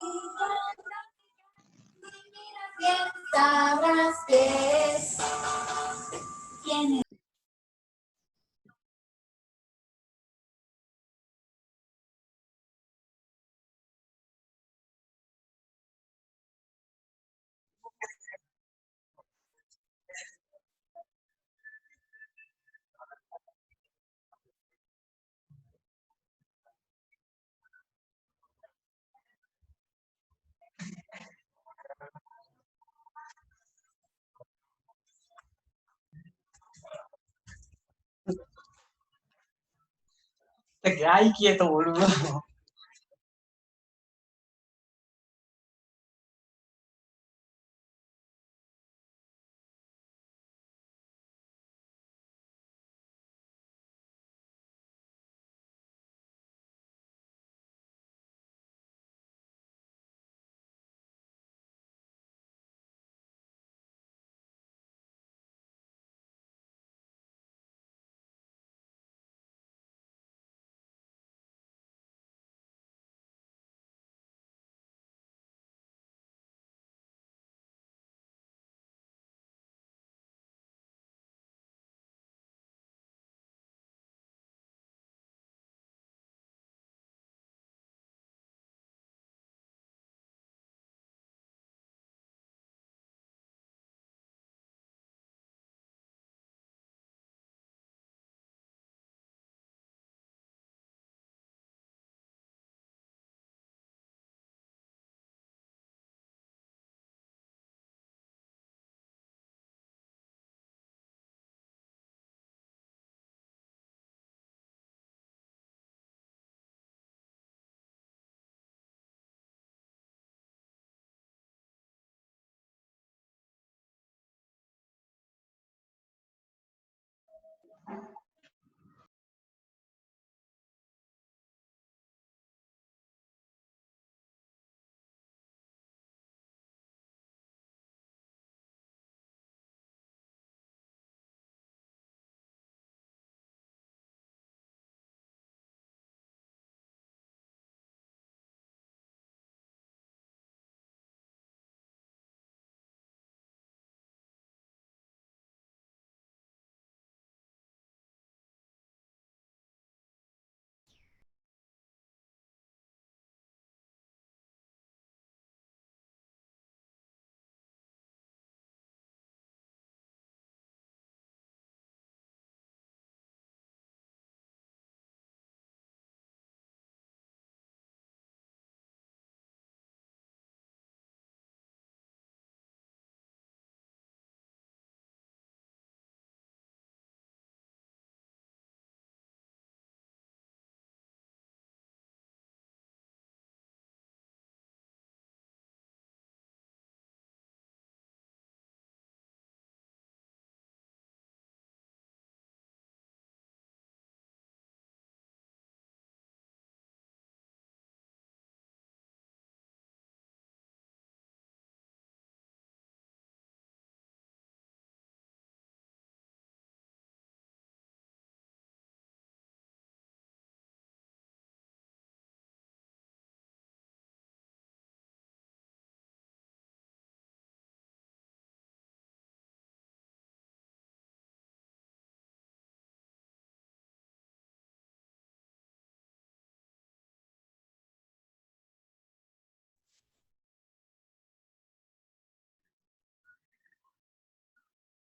Bien sabrás que es. ¿Quién es? Te quedas ahí quieto, boludo.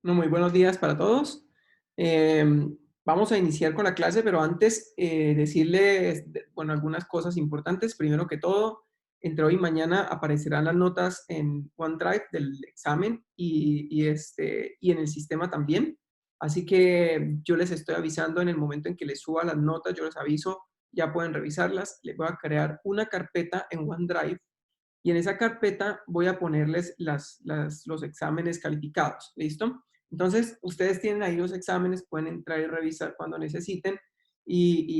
No, muy buenos días para todos. Eh, Vamos a iniciar con la clase, pero antes decirles, bueno, algunas cosas importantes. Primero que todo, entre hoy y mañana aparecerán las notas en OneDrive del examen y en el sistema también. Así que yo les estoy avisando en el momento en que les suba las notas, yo les aviso, ya pueden revisarlas. Les voy a crear una carpeta en OneDrive y en esa carpeta voy a ponerles los exámenes calificados, ¿listo? Entonces, ustedes tienen ahí los exámenes, pueden entrar y revisar cuando necesiten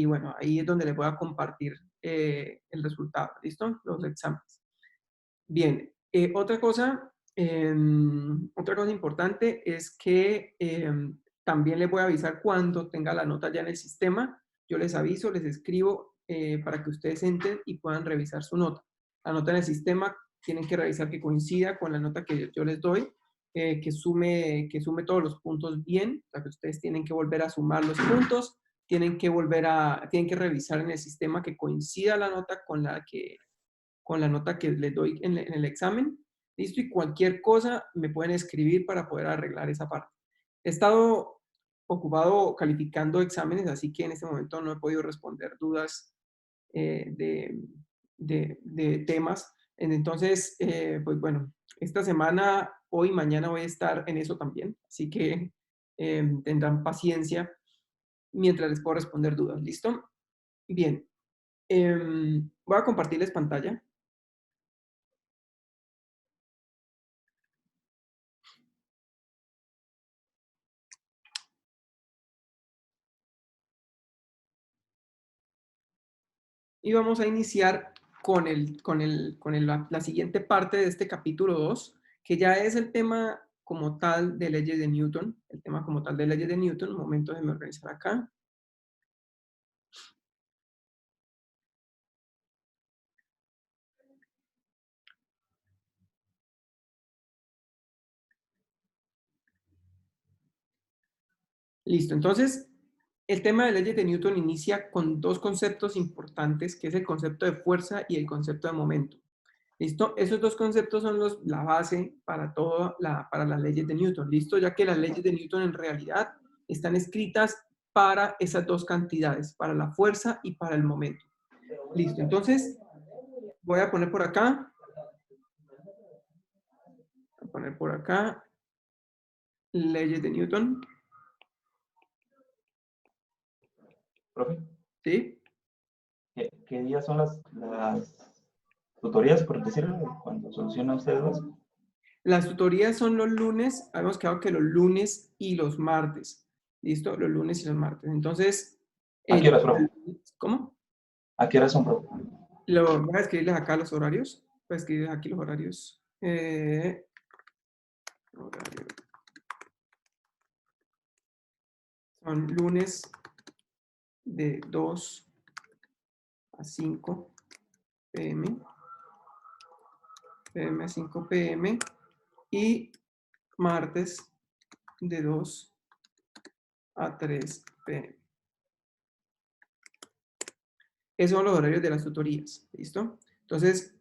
bueno, ahí es donde les voy a compartir el resultado, ¿listo? Los exámenes. Bien, otra cosa importante es que también les voy a avisar cuando tenga la nota ya en el sistema. Yo les aviso, les escribo para que ustedes entren y puedan revisar su nota. la nota en el sistema, tienen que revisar que coincida con la nota que yo les doy, que sume todos los puntos bien, o sea que ustedes tienen que volver a sumar los puntos, tienen que revisar en el sistema que coincida la nota con la nota que les doy en el examen. ¿Listo? Y cualquier cosa me pueden escribir para poder arreglar esa parte. He estado ocupado calificando exámenes, así que en este momento no he podido responder dudas de temas. Entonces, pues bueno, esta semana, hoy y mañana voy a estar en eso también, así que tendrán paciencia mientras les puedo responder dudas. ¿Listo? Bien. Voy a compartirles pantalla. Y vamos a iniciar la siguiente parte de este capítulo 2, que ya es el tema como tal de leyes de Newton. El tema como tal de leyes de Newton. Un momento, déjenme organizar acá. Listo, entonces el tema de leyes de Newton inicia con dos conceptos importantes, que es el concepto de fuerza y el concepto de momento. ¿Listo? Esos dos conceptos son la base para para las leyes de Newton. ¿Listo? Ya que las leyes de Newton en realidad están escritas para esas dos cantidades, para la fuerza y para el momento. Listo, entonces voy a poner por acá. Voy a poner por acá leyes de Newton. Profe, ¿Sí? ¿qué días son las tutorías, por decirlo, cuando solucionan ustedes dos? Las tutorías son los lunes. Habíamos quedado que los lunes y los martes. ¿Listo? Los lunes y los martes. Entonces, ¿A qué horas, profe? ¿cómo? ¿A qué horas son, profe? Voy a escribirles acá los horarios. Voy a escribirles aquí los horarios. Horario. Son lunes de 2 a 5 p.m. a 5 p.m. y martes de 2 a 3 p.m. Esos son los horarios de las tutorías, ¿listo? Entonces,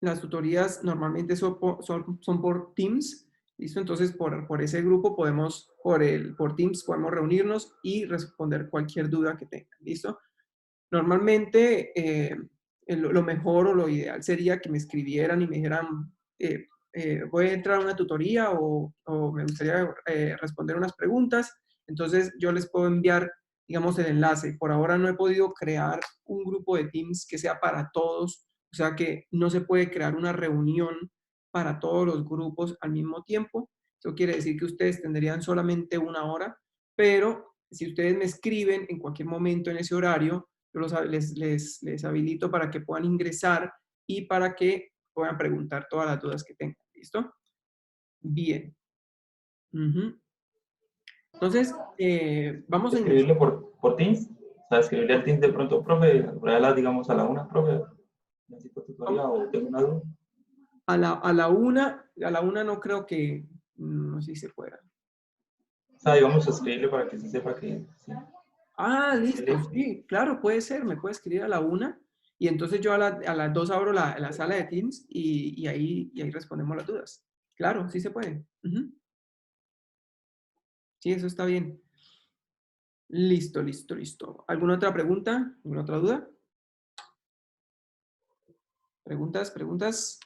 las tutorías normalmente son por Teams, ¿listo? Entonces, por ese grupo por Teams podemos reunirnos y responder cualquier duda que tengan, ¿listo? Normalmente, lo mejor o lo ideal sería que me escribieran y me dijeran, voy a entrar a una tutoría o me gustaría responder unas preguntas. Entonces, yo les puedo enviar, digamos, el enlace. Por ahora no he podido crear un grupo de Teams que sea para todos, o sea que no se puede crear una reunión para todos los grupos al mismo tiempo. Eso quiere decir que ustedes tendrían solamente una hora, pero si ustedes me escriben en cualquier momento en ese horario, yo les habilito para que puedan ingresar y para que puedan preguntar todas las dudas que tengan. ¿Listo? Bien. Entonces, vamos a iniciar. ¿Escribirle por Teams? O sea, escribirle al Teams de pronto, profe, digamos a la 1, profe, necesito tutoría o tengo una duda. A la una no creo que, no sé si se pueda. O sea, digamos, escribirle para que se sepa que sí. Ah, listo, sí, claro, puede ser, me puede escribir a la 1 y entonces yo a las 2 abro la sala de Teams y ahí respondemos las dudas. Claro, sí se puede. Sí, eso está bien. Listo, listo, listo. ¿Alguna otra pregunta? ¿Alguna otra duda? ¿Preguntas? ¿Preguntas?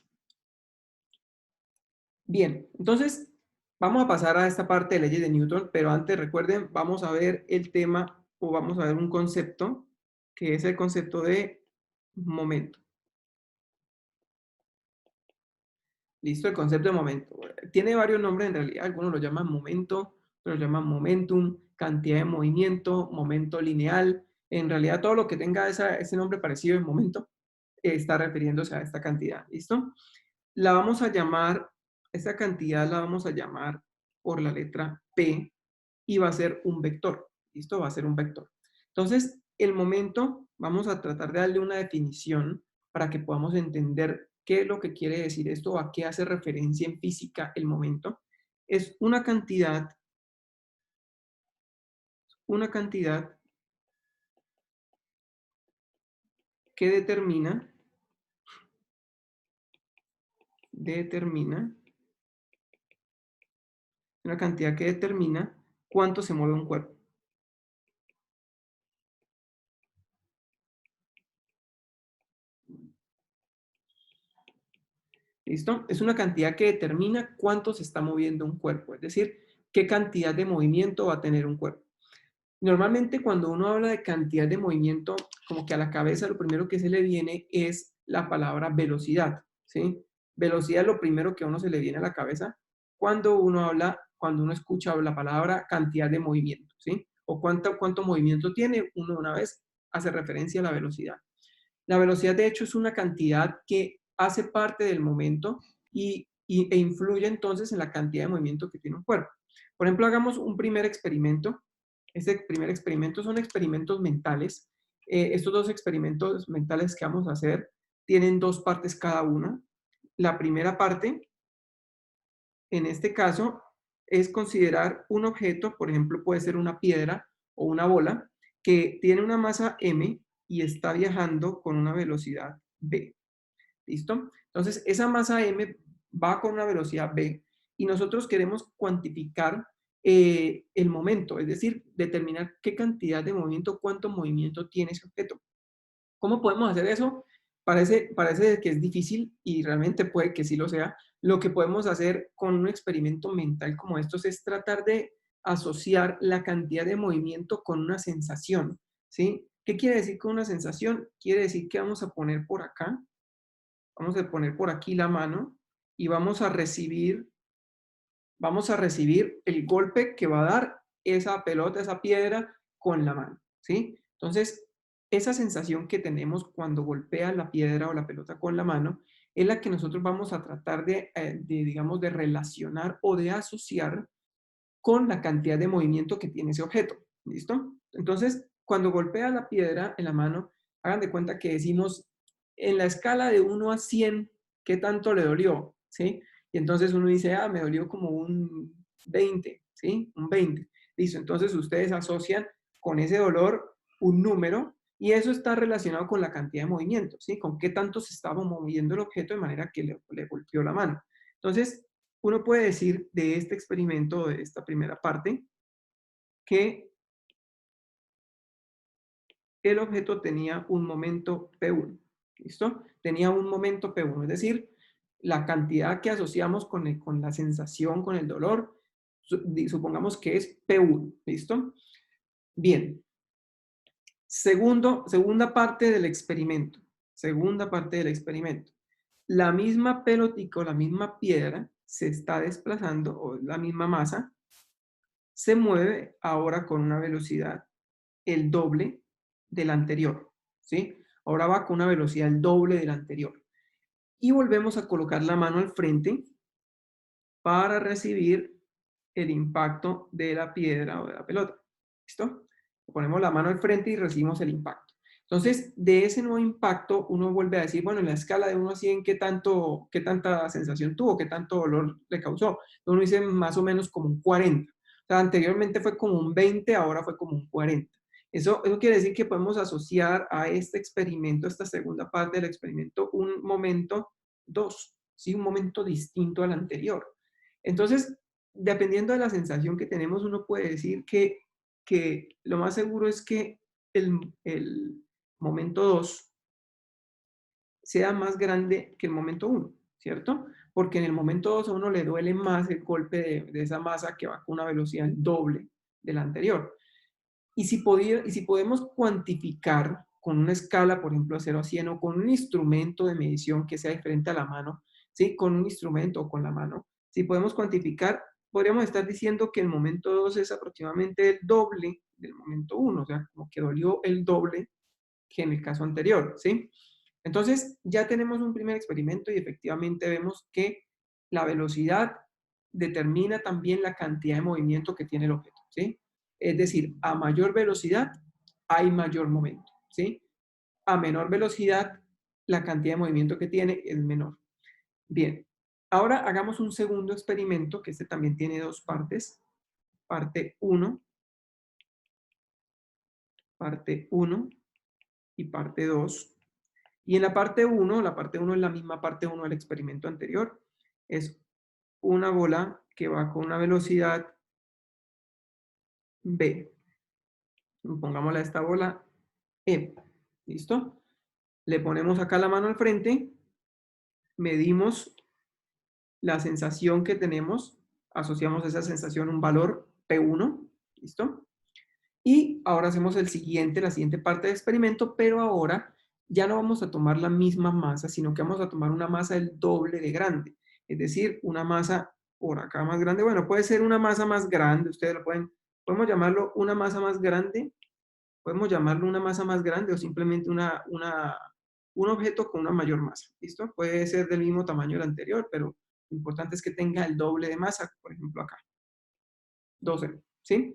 Bien, entonces vamos a pasar a esta parte de leyes de Newton, pero antes recuerden, vamos a ver el tema o vamos a ver un concepto que es el concepto de momento. Listo, el concepto de momento. Tiene varios nombres en realidad, algunos lo llaman momento, otros lo llaman momentum, cantidad de movimiento, momento lineal. En realidad todo lo que tenga ese nombre parecido en momento está refiriéndose a esta cantidad. ¿Listo? La vamos a llamar, esta cantidad la vamos a llamar por la letra P y va a ser un vector. ¿Listo? Va a ser un vector. Entonces, el momento, vamos a tratar de darle una definición para que podamos entender qué es lo que quiere decir esto o a qué hace referencia en física el momento. Es una cantidad que determina cuánto se mueve un cuerpo. ¿Listo? Es una cantidad que determina cuánto se está moviendo un cuerpo, es decir, qué cantidad de movimiento va a tener un cuerpo. Normalmente cuando uno habla de cantidad de movimiento, como que a la cabeza lo primero que se le viene es la palabra velocidad, ¿sí? Velocidad es lo primero que a uno se le viene a la cabeza cuando uno escucha la palabra cantidad de movimiento, ¿sí? O cuánto movimiento tiene, uno una vez hace referencia a la velocidad. La velocidad, de hecho, es una cantidad que hace parte del momento e influye entonces en la cantidad de movimiento que tiene un cuerpo. Por ejemplo, hagamos un primer experimento. Este primer experimento son experimentos mentales. Estos dos experimentos mentales que vamos a hacer tienen dos partes cada una. La primera parte, en este caso, es considerar un objeto, por ejemplo, puede ser una piedra o una bola, que tiene una masa m y está viajando con una velocidad v. ¿Listo? Entonces, esa masa m va con una velocidad v y nosotros queremos cuantificar el momento, es decir, determinar qué cantidad de movimiento, cuánto movimiento tiene ese objeto. ¿Cómo podemos hacer eso? Parece que es difícil y realmente puede que sí lo sea. Lo que podemos hacer con un experimento mental como estos es tratar de asociar la cantidad de movimiento con una sensación, ¿sí? ¿Qué quiere decir con una sensación? Quiere decir que vamos a poner por acá, vamos a poner por aquí la mano y vamos a recibir el golpe que va a dar esa pelota, esa piedra con la mano, ¿sí? Entonces, esa sensación que tenemos cuando golpea la piedra o la pelota con la mano es la que nosotros vamos a tratar digamos, de relacionar o de asociar con la cantidad de movimiento que tiene ese objeto, ¿listo? Entonces, cuando golpea la piedra en la mano, hagan de cuenta que decimos, en la escala de 1 a 100, ¿qué tanto le dolió? ¿Sí? Y entonces uno dice, ah, me dolió como un 20, ¿sí? Un 20. Listo, entonces ustedes asocian con ese dolor un número y eso está relacionado con la cantidad de movimiento, ¿sí? Con qué tanto se estaba moviendo el objeto de manera que le golpeó la mano. Entonces, uno puede decir de este experimento, de esta primera parte, que el objeto tenía un momento P1. ¿Listo? Tenía un momento P1, es decir, la cantidad que asociamos con la sensación, con el dolor, supongamos que es P1. ¿Listo? Bien. Segunda parte del experimento. Segunda parte del experimento. La misma pelotica o la misma piedra se está desplazando, o la misma masa, se mueve ahora con una velocidad el doble de la anterior, ¿sí? Ahora va con una velocidad el doble de la anterior. Y volvemos a colocar la mano al frente para recibir el impacto de la piedra o de la pelota. ¿Listo? Ponemos la mano al frente y recibimos el impacto. Entonces, de ese nuevo impacto, uno vuelve a decir, bueno, en la escala de 1 a 100, ¿qué tanta sensación tuvo? ¿Qué tanto dolor le causó? Uno dice más o menos como un 40. O sea, anteriormente fue como un 20, ahora fue como un 40. Eso quiere decir que podemos asociar a este experimento, a esta segunda parte del experimento, un momento 2, ¿sí? Un momento distinto al anterior. Entonces, dependiendo de la sensación que tenemos, uno puede decir que lo más seguro es que el momento 2 sea más grande que el momento 1, ¿cierto? Porque en el momento 2 a uno le duele más el golpe de esa masa que va con una velocidad doble de la anterior. Y si podemos cuantificar con una escala, por ejemplo, de 0 a 100 o con un instrumento de medición que sea diferente a la mano, ¿sí? Con un instrumento o con la mano, si podemos cuantificar, podríamos estar diciendo que el momento 2 es aproximadamente el doble del momento 1, o sea, como que dolió el doble que en el caso anterior, ¿sí? Entonces, ya tenemos un primer experimento y efectivamente vemos que la velocidad determina también la cantidad de movimiento que tiene el objeto, ¿sí? Es decir, a mayor velocidad hay mayor momento, ¿sí? A menor velocidad la cantidad de movimiento que tiene es menor. Bien, ahora hagamos un segundo experimento, que este también tiene dos partes. Parte 1 y parte 2. Y en la parte 1 es la misma parte 1 del experimento anterior. Es una bola que va con una velocidad v. Pongámosle a esta bola e. ¿Listo? Le ponemos acá la mano al frente, medimos la sensación que tenemos, asociamos a esa sensación un valor P1, ¿listo? Y ahora hacemos la siguiente parte del experimento, pero ahora ya no vamos a tomar la misma masa, sino que vamos a tomar una masa el doble de grande. Es decir, una masa por acá más grande. Bueno, puede ser una masa más grande, ustedes lo podemos llamarlo una masa más grande, podemos llamarlo una masa más grande o simplemente un objeto con una mayor masa, ¿listo? Puede ser del mismo tamaño del anterior, pero lo importante es que tenga el doble de masa, por ejemplo acá, 12, ¿sí?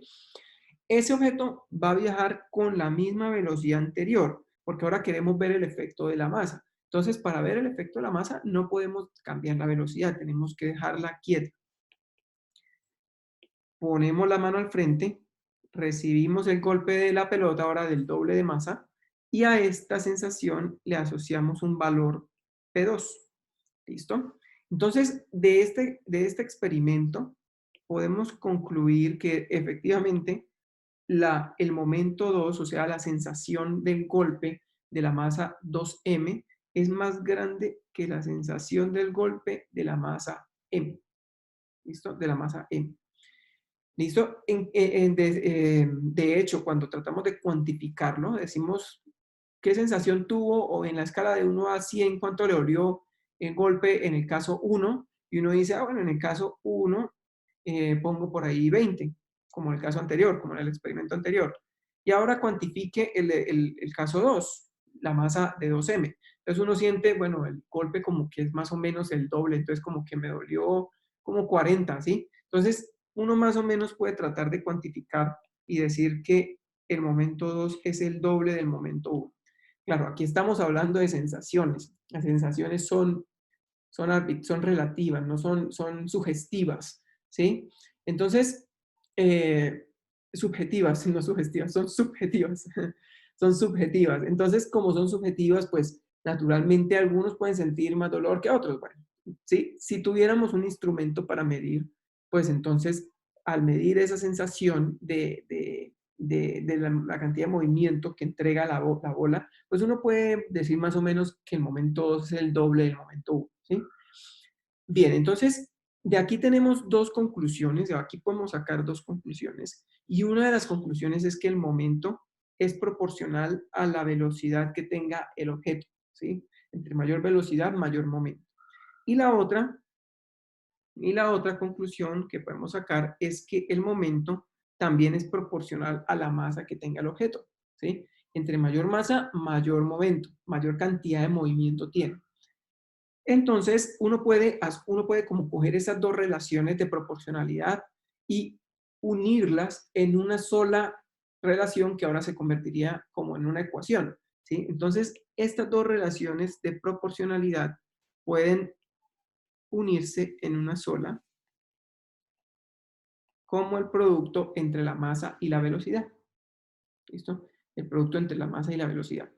Ese objeto va a viajar con la misma velocidad anterior, porque ahora queremos ver el efecto de la masa. Entonces, para ver el efecto de la masa, no podemos cambiar la velocidad, tenemos que dejarla quieta. Ponemos la mano al frente, recibimos el golpe de la pelota ahora del doble de masa, y a esta sensación le asociamos un valor P2. ¿Listo? Entonces, de este experimento, podemos concluir que efectivamente el momento 2, o sea, la sensación del golpe de la masa 2m, es más grande que la sensación del golpe de la masa m. ¿Listo? De la masa m. ¿Listo? De hecho, cuando tratamos de cuantificarlo, decimos qué sensación tuvo o en la escala de 1 a 100, cuánto le dolió el golpe en el caso 1, y uno dice, ah, bueno, en el caso 1 pongo por ahí 20, como en el caso anterior, como en el experimento anterior. Y ahora cuantifique el caso 2, la masa de 2m. Entonces uno siente, bueno, el golpe como que es más o menos el doble, entonces como que me dolió como 40, ¿sí? Entonces uno más o menos puede tratar de cuantificar y decir que el momento 2 es el doble del momento 1. Claro, aquí estamos hablando de sensaciones. Las sensaciones son relativas, no son sugestivas, ¿sí? Entonces, subjetivas, no sugestivas, son subjetivas. Son subjetivas. Entonces, como son subjetivas, pues naturalmente algunos pueden sentir más dolor que otros. Bueno, ¿sí? Si tuviéramos un instrumento para medir, pues entonces, al medir esa sensación de la cantidad de movimiento que entrega la bola, pues uno puede decir más o menos que el momento 2 es el doble del momento 1, ¿sí? Bien, entonces, de aquí tenemos dos conclusiones, de aquí podemos sacar dos conclusiones, y una de las conclusiones es que el momento es proporcional a la velocidad que tenga el objeto, ¿sí? Entre mayor velocidad, mayor momento. Y la otra conclusión que podemos sacar es que el momento también es proporcional a la masa que tenga el objeto, ¿sí? Entre mayor masa, mayor momento, mayor cantidad de movimiento tiene. Entonces, uno puede como coger esas dos relaciones de proporcionalidad y unirlas en una sola relación que ahora se convertiría como en una ecuación, ¿sí? Entonces, estas dos relaciones de proporcionalidad pueden unirse en una sola como el producto entre la masa y la velocidad. ¿Listo? El producto entre la masa y la velocidad.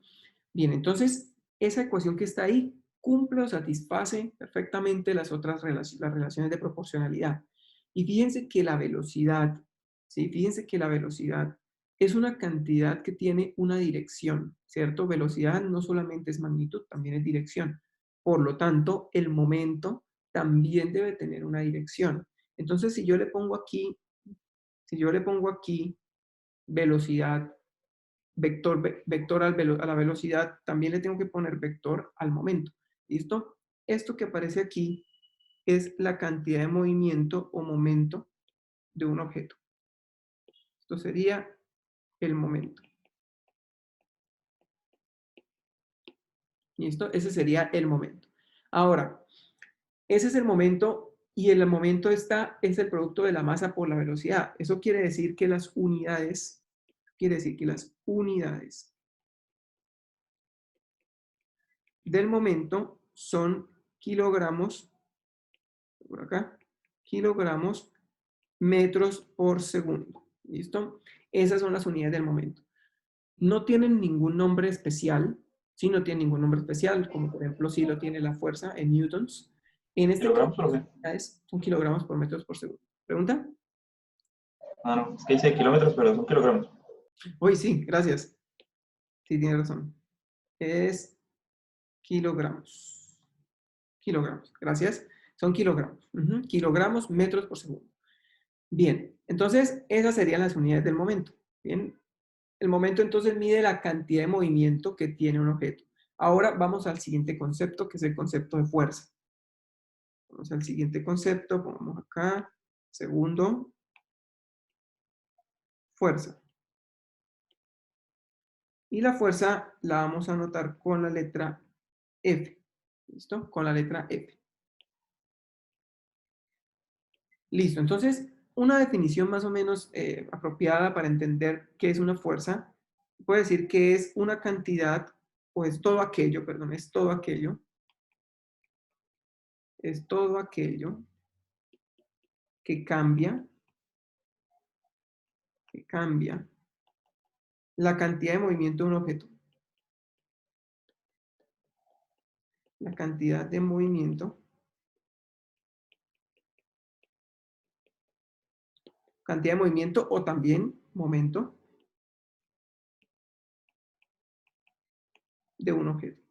Bien, entonces, esa ecuación que está ahí cumple o satisface perfectamente las otras las relaciones de proporcionalidad. Y fíjense que la velocidad, ¿sí? Fíjense que la velocidad es una cantidad que tiene una dirección, ¿cierto? Velocidad no solamente es magnitud, también es dirección. Por lo tanto, el momento también debe tener una dirección. Entonces, si yo le pongo aquí velocidad, vector a la velocidad, también le tengo que poner vector al momento. ¿Listo? Esto que aparece aquí es la cantidad de movimiento o momento de un objeto. Esto sería el momento. ¿Listo? Ese sería el momento. Ahora, ese es el momento y el momento es el producto de la masa por la velocidad. Eso quiere decir que las unidades del momento son kilogramos, por acá, kilogramos metros por segundo. ¿Listo? Esas son las unidades del momento. No tienen ningún nombre especial, sí, no tienen ningún nombre especial, como por ejemplo sí lo tiene la fuerza en newtons. En este ¿Kilogramos, caso, profe? son kilogramos por metros por segundo. ¿Pregunta? Ah, no, es que dice kilómetros, pero son kilogramos. Uy, sí, gracias. Sí, tiene razón. Es kilogramos. Kilogramos, gracias. Son kilogramos. Kilogramos metros por segundo. Bien, entonces esas serían las unidades del momento. Bien, el momento entonces mide la cantidad de movimiento que tiene un objeto. Ahora vamos al siguiente concepto, que es el concepto de fuerza. Vamos al siguiente concepto, pongamos acá, segundo, fuerza. Y la fuerza la vamos a anotar con la letra F. ¿Listo? Con la letra F. Listo, entonces una definición más o menos apropiada para entender qué es una fuerza, puede decir que es una cantidad, o es todo aquello, perdón, es todo aquello que cambia la cantidad de movimiento de un objeto. La cantidad de movimiento, o también momento de un objeto.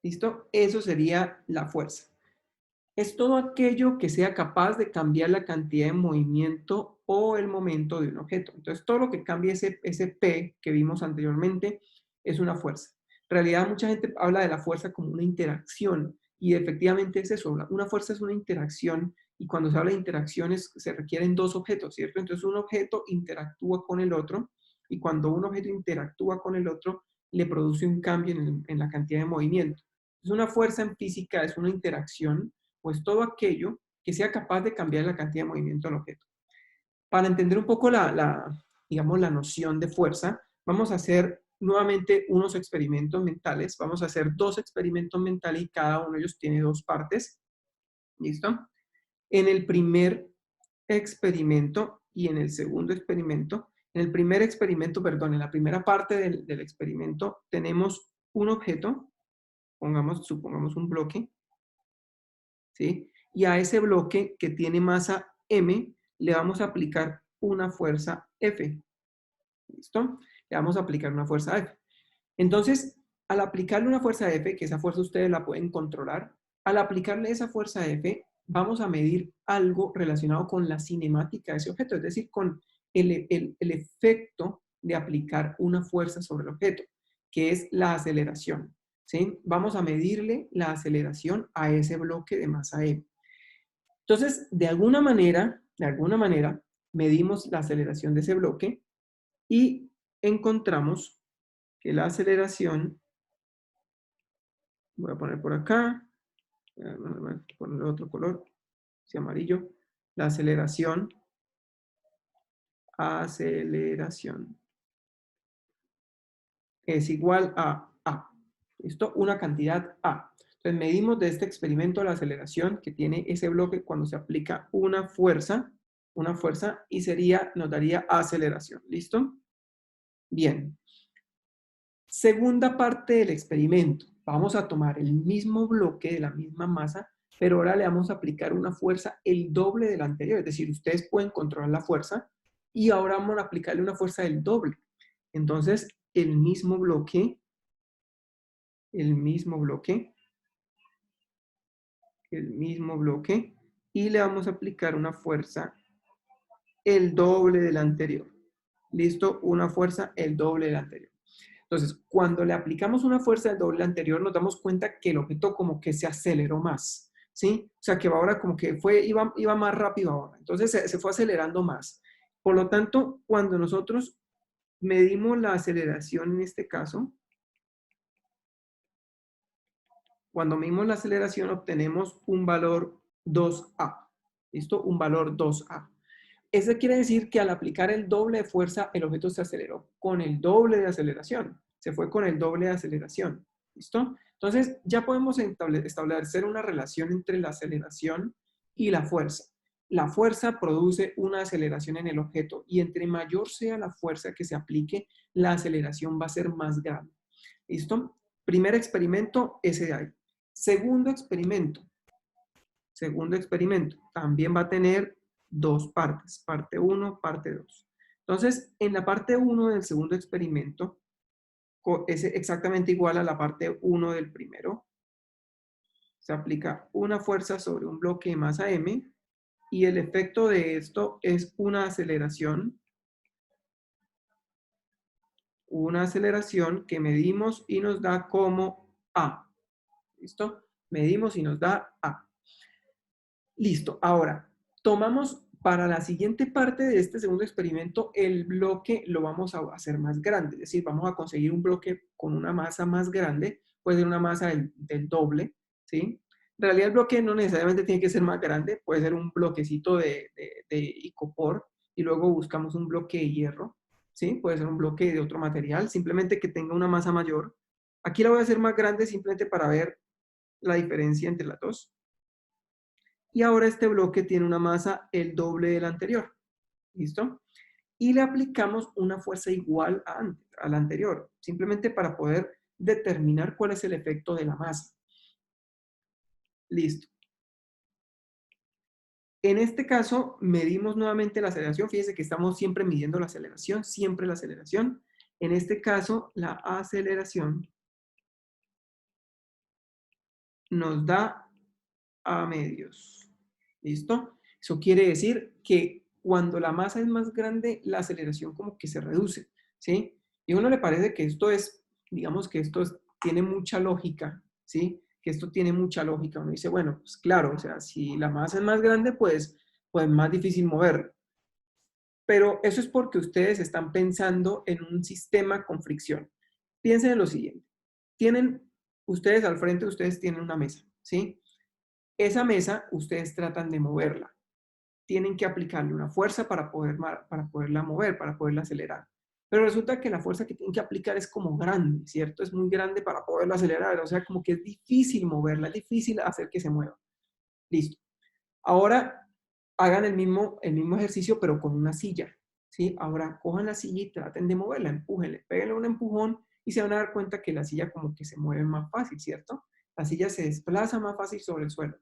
¿Listo? Eso sería la fuerza. Es todo aquello que sea capaz de cambiar la cantidad de movimiento o el momento de un objeto. Entonces, todo lo que cambie ese P que vimos anteriormente es una fuerza. En realidad, mucha gente habla de la fuerza como una interacción y efectivamente es eso. Una fuerza es una interacción y cuando se habla de interacciones se requieren dos objetos, ¿cierto? Entonces, un objeto interactúa con el otro y cuando un objeto interactúa con el otro, le produce un cambio en la cantidad de movimiento. Entonces, una fuerza en física es una interacción, pues todo aquello que sea capaz de cambiar la cantidad de movimiento del objeto. Para entender un poco digamos, la noción de fuerza, vamos a hacer nuevamente unos experimentos mentales. Vamos a hacer dos experimentos mentales y cada uno de ellos tiene dos partes. ¿Listo? En el primer experimento y en el segundo experimento, en el primer experimento, perdón, en la primera parte del experimento tenemos un objeto, supongamos un bloque, ¿sí? Y a ese bloque que tiene masa m, le vamos a aplicar una fuerza F. ¿Listo? Le vamos a aplicar una fuerza F. Entonces, al aplicarle una fuerza F, que esa fuerza ustedes la pueden controlar, al aplicarle esa fuerza F, vamos a medir algo relacionado con la cinemática de ese objeto, es decir, con el efecto de aplicar una fuerza sobre el objeto, que es la aceleración. ¿Sí? Vamos a medirle la aceleración a ese bloque de masa M. Entonces, de alguna manera, medimos la aceleración de ese bloque y encontramos que la aceleración, voy a poner por acá, voy a poner otro color, si amarillo, la aceleración es igual a A. ¿Listo? Una cantidad A. Entonces medimos de este experimento la aceleración que tiene ese bloque cuando se aplica una fuerza y nos daría aceleración. ¿Listo? Bien. Segunda parte del experimento. Vamos a tomar el mismo bloque de la misma masa, pero ahora le vamos a aplicar una fuerza el doble de la anterior. Es decir, ustedes pueden controlar la fuerza y ahora vamos a aplicarle una fuerza del doble. Entonces, el mismo bloque, y le vamos a aplicar una fuerza el doble de la anterior. ¿Listo? Una fuerza el doble de la anterior. Entonces, cuando le aplicamos una fuerza del doble anterior, nos damos cuenta que el objeto como que se aceleró más, ¿sí? O sea, que ahora como que iba más rápido ahora. Entonces, se fue acelerando más. Por lo tanto, cuando nosotros medimos la aceleración en este caso, cuando medimos la aceleración obtenemos un valor 2A. ¿Listo? Un valor 2A. Eso quiere decir que al aplicar el doble de fuerza, el objeto se aceleró con el doble de aceleración. Se fue con el doble de aceleración. ¿Listo? Entonces, ya podemos establecer una relación entre la aceleración y la fuerza. La fuerza produce una aceleración en el objeto y entre mayor sea la fuerza que se aplique, la aceleración va a ser más grande. ¿Listo? Primer experimento, ese de ahí. Segundo experimento, también va a tener dos partes, parte 1, parte 2. Entonces, en la parte 1 del segundo experimento, es exactamente igual a la parte 1 del primero. Se aplica una fuerza sobre un bloque de masa m y el efecto de esto es una aceleración que medimos y nos da como A. ¿Listo? Medimos y nos da A. Listo. Ahora, tomamos para la siguiente parte de este segundo experimento, el bloque lo vamos a hacer más grande. Es decir, vamos a conseguir un bloque con una masa más grande. Puede ser una masa del doble, ¿sí? En realidad el bloque no necesariamente tiene que ser más grande. Puede ser un bloquecito de icopor y luego buscamos un bloque de hierro, ¿sí? Puede ser un bloque de otro material, simplemente que tenga una masa mayor. Aquí la voy a hacer más grande simplemente para ver la diferencia entre las dos. Y ahora este bloque tiene una masa el doble del anterior. ¿Listo? Y le aplicamos una fuerza igual a la anterior, simplemente para poder determinar cuál es el efecto de la masa. Listo. En este caso, medimos nuevamente la aceleración. Fíjense que estamos siempre midiendo la aceleración, siempre la aceleración. En este caso, la aceleración nos da A medios. ¿Listo? Eso quiere decir que cuando la masa es más grande, la aceleración como que se reduce, ¿sí? Y a uno le parece que esto es, digamos que tiene mucha lógica, ¿sí? Que esto tiene mucha lógica. Uno dice, bueno, pues claro, o sea, si la masa es más grande, pues más difícil moverla. Pero eso es porque ustedes están pensando en un sistema con fricción. Piensen en lo siguiente. Ustedes al frente, ustedes tienen una mesa, ¿sí? Esa mesa, ustedes tratan de moverla. Tienen que aplicarle una fuerza para poderla mover, para poderla acelerar. Pero resulta que la fuerza que tienen que aplicar es como grande, ¿cierto? Es muy grande para poderla acelerar. O sea, como que es difícil moverla, es difícil hacer que se mueva. Listo. Ahora, hagan el mismo ejercicio, pero con una silla, ¿sí? Ahora, cojan la silla y traten de moverla, empújenle, péguenle un empujón y se van a dar cuenta que la silla como que se mueve más fácil, ¿cierto? La silla se desplaza más fácil sobre el suelo.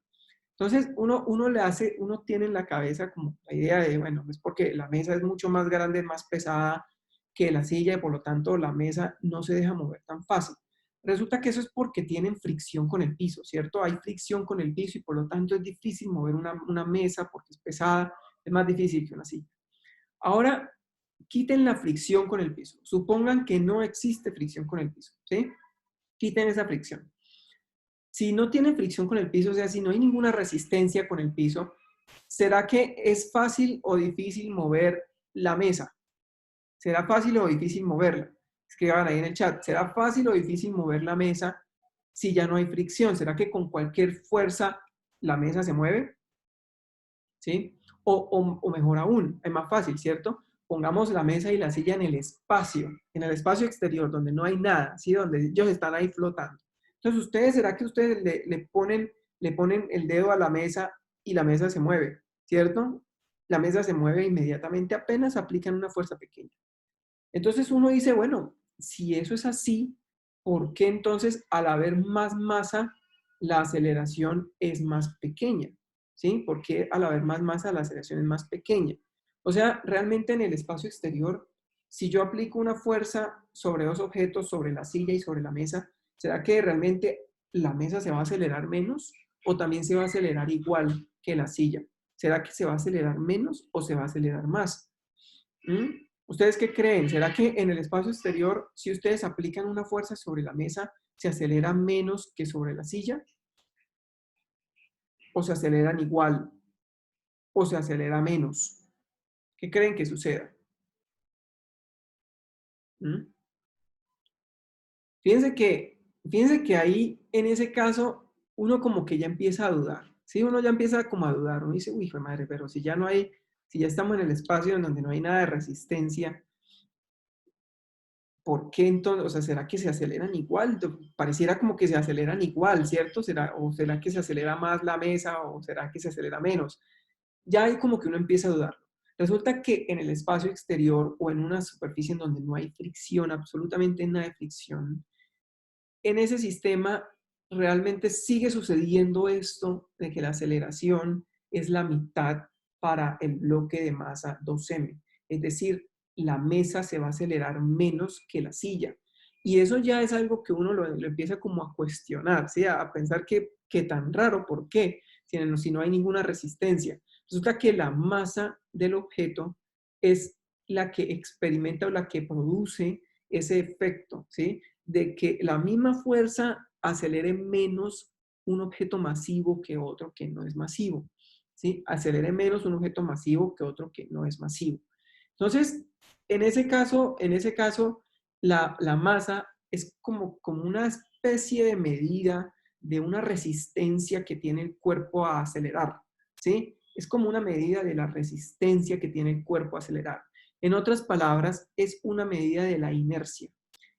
Entonces, uno tiene en la cabeza como la idea de, bueno, es porque la mesa es mucho más grande, más pesada que la silla y por lo tanto la mesa no se deja mover tan fácil. Resulta que eso es porque tienen fricción con el piso, ¿cierto? Hay fricción con el piso y por lo tanto es difícil mover una mesa porque es pesada, es más difícil que una silla. Ahora, quiten la fricción con el piso. Supongan que no existe fricción con el piso, ¿sí? Quiten esa fricción. Si no tiene fricción con el piso, o sea, si no hay ninguna resistencia con el piso, ¿será que es fácil o difícil mover la mesa? ¿Será fácil o difícil moverla? Escriban ahí en el chat. ¿Será fácil o difícil mover la mesa si ya no hay fricción? ¿Será que con cualquier fuerza la mesa se mueve? ¿Sí? O mejor aún, es más fácil, ¿cierto? Pongamos la mesa y la silla en el espacio exterior, donde no hay nada, ¿sí? Donde ellos están ahí flotando. Entonces, ¿será que ustedes le ponen el dedo a la mesa y la mesa se mueve, ¿cierto? La mesa se mueve inmediatamente, apenas aplican una fuerza pequeña. Entonces uno dice, bueno, si eso es así, ¿por qué entonces al haber más masa, la aceleración es más pequeña? ¿Sí? ¿Por qué al haber más masa, la aceleración es más pequeña? O sea, realmente en el espacio exterior, si yo aplico una fuerza sobre dos objetos, sobre la silla y sobre la mesa, ¿será que realmente la mesa se va a acelerar menos o también se va a acelerar igual que la silla? ¿Será que se va a acelerar menos o se va a acelerar más? ¿Ustedes qué creen? ¿Será que en el espacio exterior, si ustedes aplican una fuerza sobre la mesa, se acelera menos que sobre la silla? ¿O se aceleran igual? ¿O se acelera menos? ¿Qué creen que suceda? Fíjense que ahí, en ese caso, uno como que ya empieza a dudar. ¿Sí? Uno ya empieza como a dudar. Uno dice, uy, madre, pero si ya no hay Si ya estamos en el espacio en donde no hay nada de resistencia, ¿por qué entonces? O sea, ¿será que se aceleran igual? Pareciera como que se aceleran igual, ¿cierto? ¿O será que se acelera más la mesa o será que se acelera menos? Ya hay como que uno empieza a dudar. Resulta que en el espacio exterior o en una superficie en donde no hay fricción, absolutamente nada de fricción, en ese sistema realmente sigue sucediendo esto de que la aceleración es la mitad para el bloque de masa 2m. Es decir, la mesa se va a acelerar menos que la silla. Y eso ya es algo que uno lo empieza como a cuestionar, ¿sí? A pensar que tan raro, ¿por qué? Si no hay ninguna resistencia. Resulta que la masa del objeto es la que experimenta o la que produce ese efecto, ¿sí? De que la misma fuerza acelere menos un objeto masivo que otro que no es masivo, ¿sí? Acelere menos un objeto masivo que otro que no es masivo. Entonces, en ese caso la masa es como una especie de medida de una resistencia que tiene el cuerpo a acelerar, ¿sí? Es como una medida de la resistencia que tiene el cuerpo a acelerar. En otras palabras, es una medida de la inercia.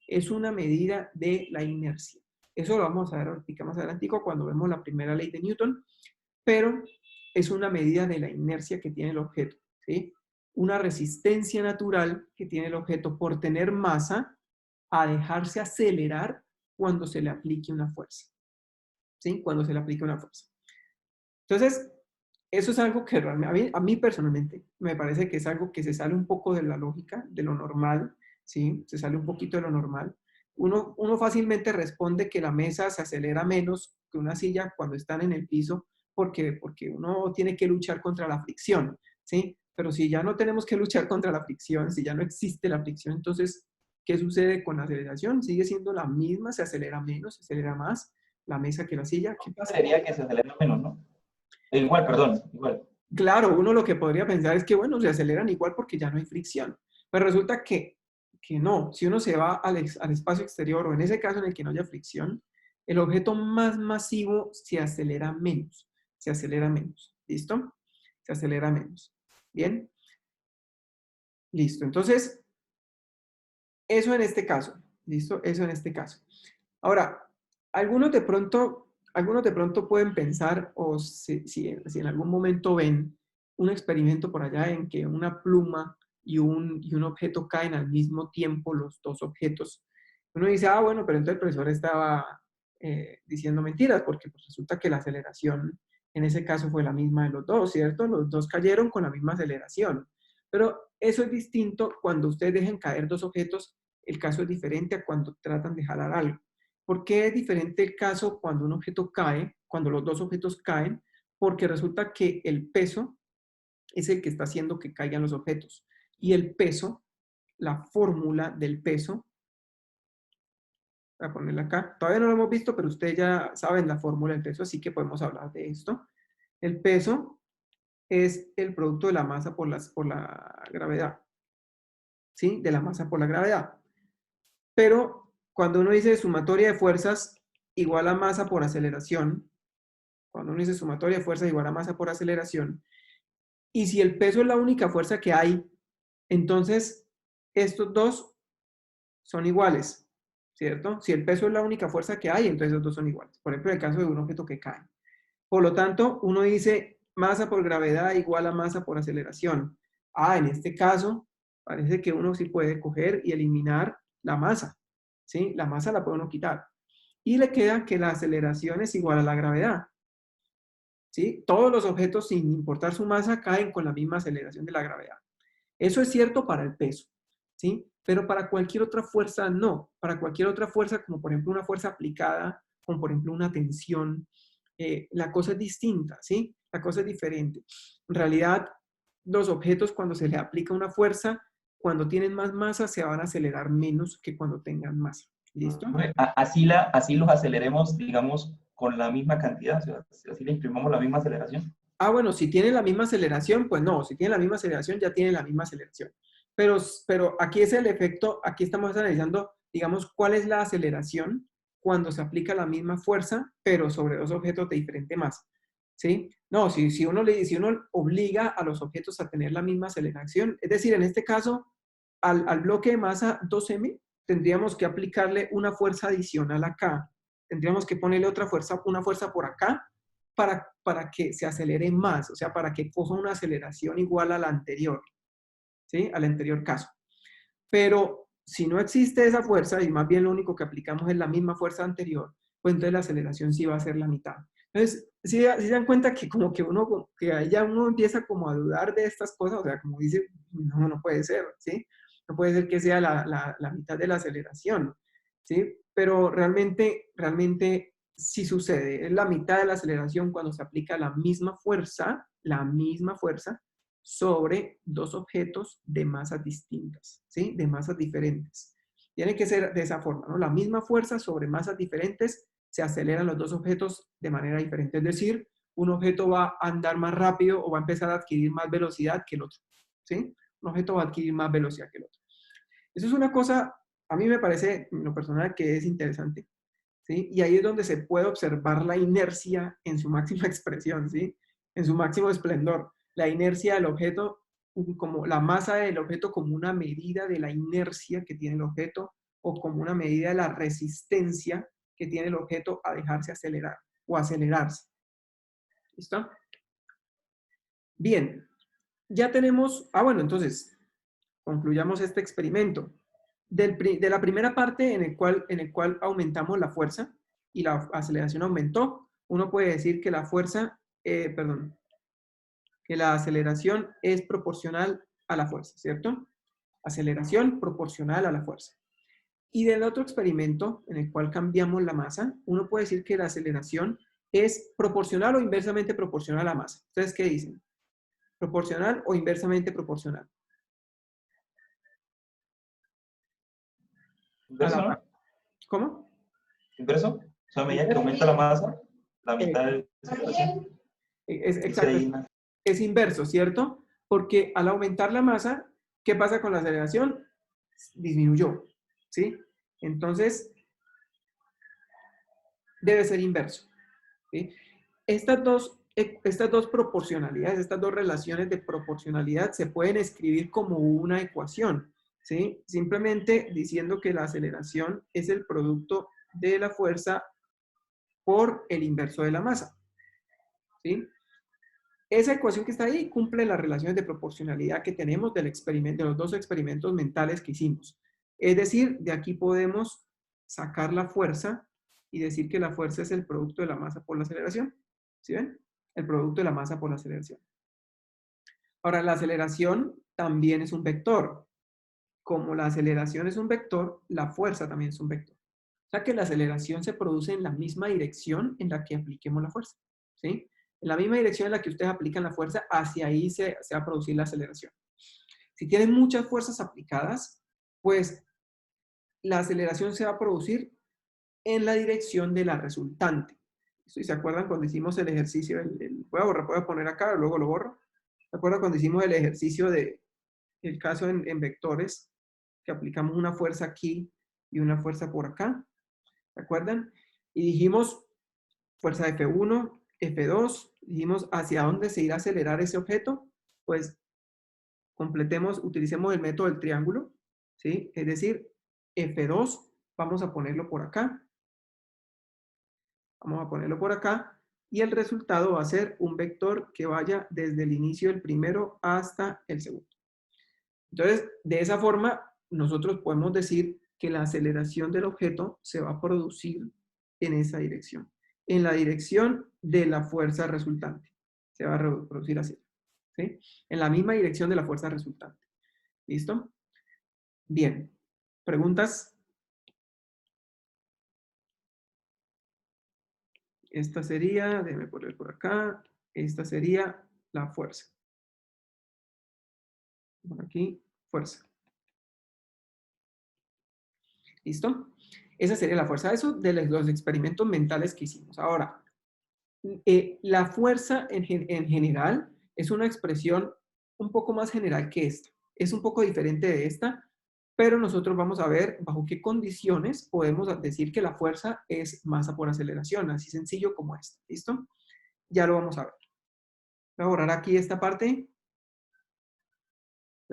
Es una medida de la inercia. Eso lo vamos a ver ahorita más adelante cuando vemos la primera ley de Newton, pero es una medida de la inercia que tiene el objeto, ¿sí? Una resistencia natural que tiene el objeto por tener masa a dejarse acelerar cuando se le aplique una fuerza, ¿sí? Cuando se le aplique una fuerza. Entonces, eso es algo que realmente, a mí personalmente, me parece que es algo que se sale un poco de la lógica, de lo normal, ¿sí? Se sale un poquito de lo normal. Uno fácilmente responde que la mesa se acelera menos que una silla cuando están en el piso porque uno tiene que luchar contra la fricción, ¿sí? Pero si ya no tenemos que luchar contra la fricción, si ya no existe la fricción, entonces, ¿qué sucede con la aceleración? Sigue siendo la misma, se acelera menos, se acelera más la mesa que la silla. ¿Qué pasa? Sería que se acelera menos, ¿no? Igual, perdón, igual. Claro, uno lo que podría pensar es que, bueno, se aceleran igual porque ya no hay fricción. Pero resulta que no. Si uno se va al espacio exterior, o en ese caso en el que no haya fricción, el objeto más masivo se acelera menos. Se acelera menos. ¿Listo? Se acelera menos. ¿Bien? Listo. Entonces, eso en este caso. ¿Listo? Eso en este caso. Ahora, algunos de pronto pueden pensar, o si en algún momento ven un experimento por allá en que una pluma y un objeto caen al mismo tiempo, los dos objetos. Uno dice, ah, bueno, pero entonces el profesor estaba diciendo mentiras, porque pues, resulta que la aceleración en ese caso fue la misma de los dos, ¿cierto? Los dos cayeron con la misma aceleración. Pero eso es distinto cuando ustedes dejen caer dos objetos, el caso es diferente a cuando tratan de jalar algo. ¿Por qué es diferente el caso cuando un objeto cae, cuando los dos objetos caen? Porque resulta que el peso es el que está haciendo que caigan los objetos. Y el peso, la fórmula del peso, voy a ponerla acá, todavía no lo hemos visto, pero ustedes ya saben la fórmula del peso, así que podemos hablar de esto. El peso es el producto de la masa por la gravedad. ¿Sí? De la masa por la gravedad. Pero cuando uno dice sumatoria de fuerzas igual a masa por aceleración, cuando uno dice sumatoria de fuerzas igual a masa por aceleración, y si el peso es la única fuerza que hay, entonces estos dos son iguales, ¿cierto? Si el peso es la única fuerza que hay, entonces los dos son iguales. Por ejemplo, en el caso de un objeto que cae. Por lo tanto, uno dice masa por gravedad igual a masa por aceleración. Ah, en este caso, parece que uno sí puede coger y eliminar la masa, ¿sí? La masa la puede uno quitar. Y le queda que la aceleración es igual a la gravedad, ¿sí? Todos los objetos, sin importar su masa, caen con la misma aceleración de la gravedad. Eso es cierto para el peso, ¿sí? Pero para cualquier otra fuerza, no. Para cualquier otra fuerza, como por ejemplo una fuerza aplicada, como por ejemplo una tensión, la cosa es distinta, ¿sí? La cosa es diferente. En realidad, los objetos cuando se les aplica una fuerza, cuando tienen más masa, se van a acelerar menos que cuando tengan masa. ¿Listo? Así los aceleremos, digamos, con la misma cantidad, o sea, así le imprimamos la misma aceleración. Ah, bueno, si tiene la misma aceleración, pues no, si tiene la misma aceleración, ya tiene la misma aceleración. Pero aquí es el efecto, aquí estamos analizando, digamos, cuál es la aceleración cuando se aplica la misma fuerza, pero sobre dos objetos de diferente masa. ¿sí? No, si uno obliga a los objetos a tener la misma aceleración, es decir, en este caso, al bloque de masa 2m, tendríamos que aplicarle una fuerza adicional acá. Tendríamos que ponerle una fuerza por acá para que se acelere más, o sea, para que coja una aceleración igual a la anterior, ¿sí? Al anterior caso. Pero si no existe esa fuerza y más bien lo único que aplicamos es la misma fuerza anterior, pues entonces la aceleración sí va a ser la mitad. Entonces, si se dan cuenta que como que ahí ya uno empieza como a dudar de estas cosas, o sea, como dice, no puede ser, ¿sí? No puede ser que sea la mitad de la aceleración, ¿sí? Pero realmente sí sucede, es la mitad de la aceleración cuando se aplica la misma fuerza sobre dos objetos de masas distintas, ¿sí? De masas diferentes. Tiene que ser de esa forma, ¿no? La misma fuerza sobre masas diferentes, se aceleran los dos objetos de manera diferente. Es decir, un objeto va a andar más rápido o va a empezar a adquirir más velocidad que el otro, ¿sí? Un objeto va a adquirir más velocidad que el otro. Eso es una cosa, a mí me parece, en lo personal, que es interesante, ¿sí? Y ahí es donde se puede observar la inercia en su máxima expresión, ¿sí? En su máximo esplendor. La inercia del objeto, como la masa del objeto como una medida de la inercia que tiene el objeto o como una medida de la resistencia que tiene el objeto a dejarse acelerar o acelerarse. ¿Listo? Bien, ya tenemos, bueno, entonces, concluyamos este experimento. De la primera parte en el cual aumentamos la fuerza y la aceleración aumentó, uno puede decir que la fuerza, que la aceleración es proporcional a la fuerza, ¿cierto? Aceleración proporcional a la fuerza. Y del otro experimento, en el cual cambiamos la masa, uno puede decir que la aceleración es proporcional o inversamente proporcional a la masa. ¿Ustedes qué dicen? ¿Proporcional o inversamente proporcional? ¿Inverso, no? ¿Cómo? ¿Inverso? O sea, a medida que aumenta la masa, la mitad de la aceleración. Exacto. Es inverso, ¿cierto? Porque al aumentar la masa, ¿qué pasa con la aceleración? Disminuyó, ¿sí? Entonces, debe ser inverso, ¿sí? Estas dos proporcionalidades, estas dos relaciones de proporcionalidad se pueden escribir como una ecuación, ¿sí? Simplemente diciendo que la aceleración es el producto de la fuerza por el inverso de la masa, ¿sí? Esa ecuación que está ahí cumple las relaciones de proporcionalidad que tenemos del experimento, de los dos experimentos mentales que hicimos. Es decir, de aquí podemos sacar la fuerza y decir que la fuerza es el producto de la masa por la aceleración. ¿Sí ven? El producto de la masa por la aceleración. Ahora, la aceleración también es un vector. Como la aceleración es un vector, la fuerza también es un vector. O sea que la aceleración se produce en la misma dirección en la que apliquemos la fuerza. ¿Sí? En la misma dirección en la que ustedes aplican la fuerza, hacia ahí se va a producir la aceleración. Si tienen muchas fuerzas aplicadas, pues la aceleración se va a producir en la dirección de la resultante. ¿Sí? ¿Se acuerdan cuando hicimos el ejercicio? Voy a poner acá, luego lo borro. ¿Se acuerdan cuando hicimos el ejercicio el caso en vectores? Que aplicamos una fuerza aquí y una fuerza por acá. ¿Se acuerdan? Y dijimos fuerza F1, F2, dijimos hacia dónde se irá a acelerar ese objeto, pues utilicemos el método del triángulo, ¿sí? Es decir, F2, vamos a ponerlo por acá, y el resultado va a ser un vector que vaya desde el inicio del primero hasta el segundo. Entonces, de esa forma, nosotros podemos decir que la aceleración del objeto se va a producir en esa dirección, en la dirección de la fuerza resultante. Se va a producir así, ¿sí? En la misma dirección de la fuerza resultante. ¿Listo? Bien. ¿Preguntas? Esta sería, déjeme poner por acá, esta sería la fuerza. Por aquí, fuerza. ¿Listo? Esa sería la fuerza. Eso de los experimentos mentales que hicimos. Ahora, la fuerza en general es una expresión un poco más general que esta. Es un poco diferente de esta, pero nosotros vamos a ver bajo qué condiciones podemos decir que la fuerza es masa por aceleración, así sencillo como esto. ¿Listo? ya lo vamos a ver. Voy a borrar aquí esta parte,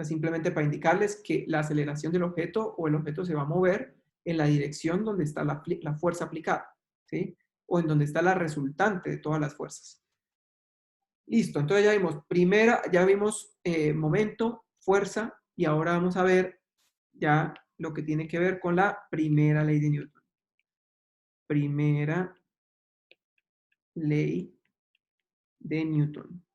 simplemente para indicarles que la aceleración del objeto o el objeto se va a mover en la dirección donde está la fuerza aplicada, ¿sí? O en donde está la resultante de todas las fuerzas. Listo, entonces ya vimos momento, fuerza, y ahora vamos a ver ya lo que tiene que ver con la primera ley de Newton. Primera ley de Newton.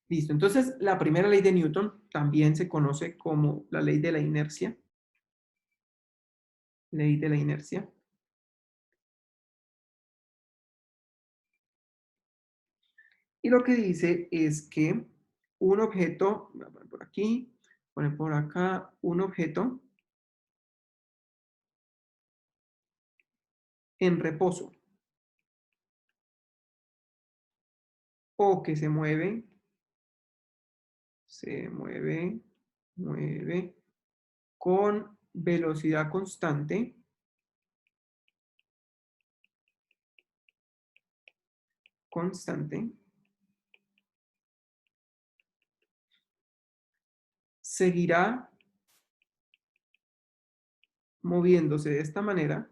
Listo, entonces la primera ley de Newton también se conoce como la ley de la inercia. Ley de la inercia. Y lo que dice es que un objeto, voy a poner por aquí, poner por acá, un objeto en reposo o que se mueve, mueve con velocidad constante, seguirá moviéndose de esta manera,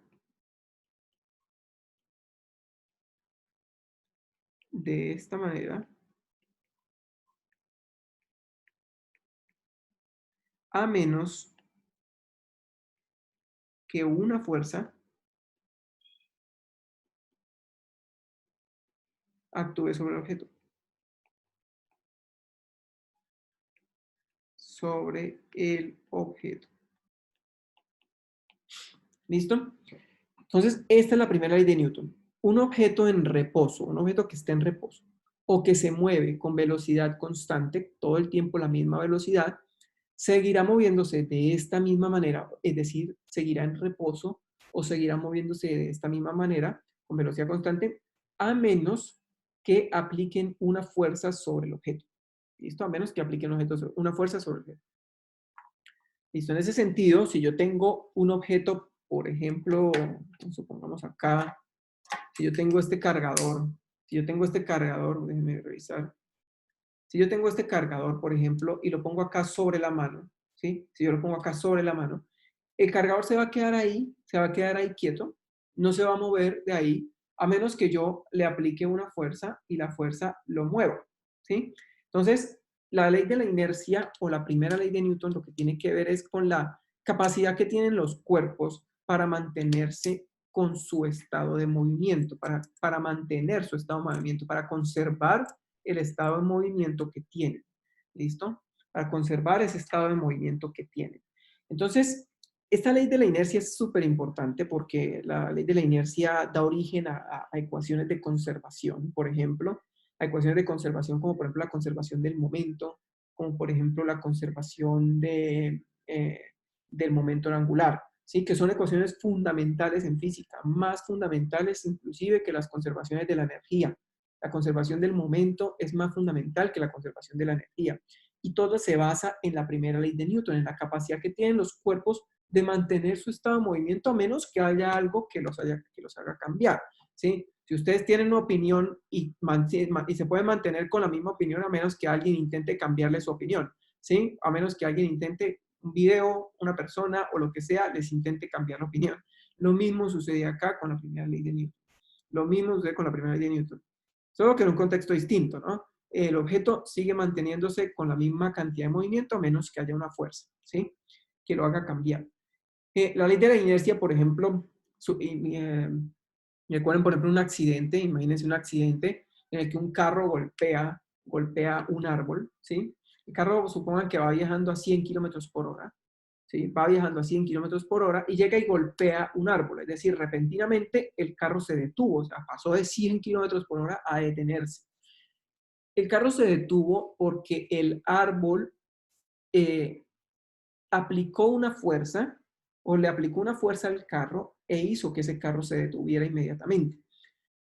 a menos que una fuerza actúe sobre el objeto. ¿Listo? Entonces, esta es la primera ley de Newton. Un objeto en reposo, un objeto que esté en reposo, o que se mueve con velocidad constante, todo el tiempo la misma velocidad, seguirá moviéndose de esta misma manera, es decir, seguirá en reposo o seguirá moviéndose de esta misma manera, con velocidad constante, a menos que apliquen una fuerza sobre el objeto. ¿Listo? A menos que apliquen una fuerza sobre el objeto. Listo, en ese sentido, si yo tengo un objeto, por ejemplo, supongamos acá, si yo tengo este cargador, déjenme revisar. Si yo tengo este cargador, por ejemplo, y lo pongo acá sobre la mano, ¿sí? Si yo lo pongo acá sobre la mano, el cargador se va a quedar ahí quieto, no se va a mover de ahí, a menos que yo le aplique una fuerza y la fuerza lo mueva, ¿sí? Entonces, la ley de la inercia o la primera ley de Newton lo que tiene que ver es con la capacidad que tienen los cuerpos para mantenerse con su estado de movimiento, para mantener su estado de movimiento, para conservar el estado de movimiento que tienen. ¿Listo? Para conservar ese estado de movimiento que tienen. Entonces, esta ley de la inercia es súper importante porque la ley de la inercia da origen a ecuaciones de conservación, por ejemplo, a ecuaciones de conservación como por ejemplo la conservación del momento, como por ejemplo la conservación del momento angular, ¿sí? Que son ecuaciones fundamentales en física, más fundamentales inclusive que las conservaciones de la energía. La conservación del momento es más fundamental que la conservación de la energía. Y todo se basa en la primera ley de Newton, en la capacidad que tienen los cuerpos de mantener su estado de movimiento a menos que haya algo que los haga cambiar, ¿sí? Si ustedes tienen una opinión y se pueden mantener con la misma opinión a menos que alguien intente cambiarle su opinión, ¿sí? A menos que alguien intente, un video, una persona o lo que sea, les intente cambiar la opinión. Lo mismo sucede acá con la primera ley de Newton. Lo mismo sucede con la primera ley de Newton. Solo que en un contexto distinto, ¿no? El objeto sigue manteniéndose con la misma cantidad de movimiento a menos que haya una fuerza, ¿sí? Que lo haga cambiar. La ley de la inercia, por ejemplo, recuerden, por ejemplo, un accidente, imagínense un accidente en el que un carro golpea un árbol, ¿sí? El carro, supongan que va viajando a 100 kilómetros por hora, ¿sí? Va viajando a 100 kilómetros por hora y llega y golpea un árbol, es decir, repentinamente el carro se detuvo, o sea, pasó de 100 kilómetros por hora a detenerse. El carro se detuvo porque el árbol aplicó una fuerza o le aplicó una fuerza al carro e hizo que ese carro se detuviera inmediatamente.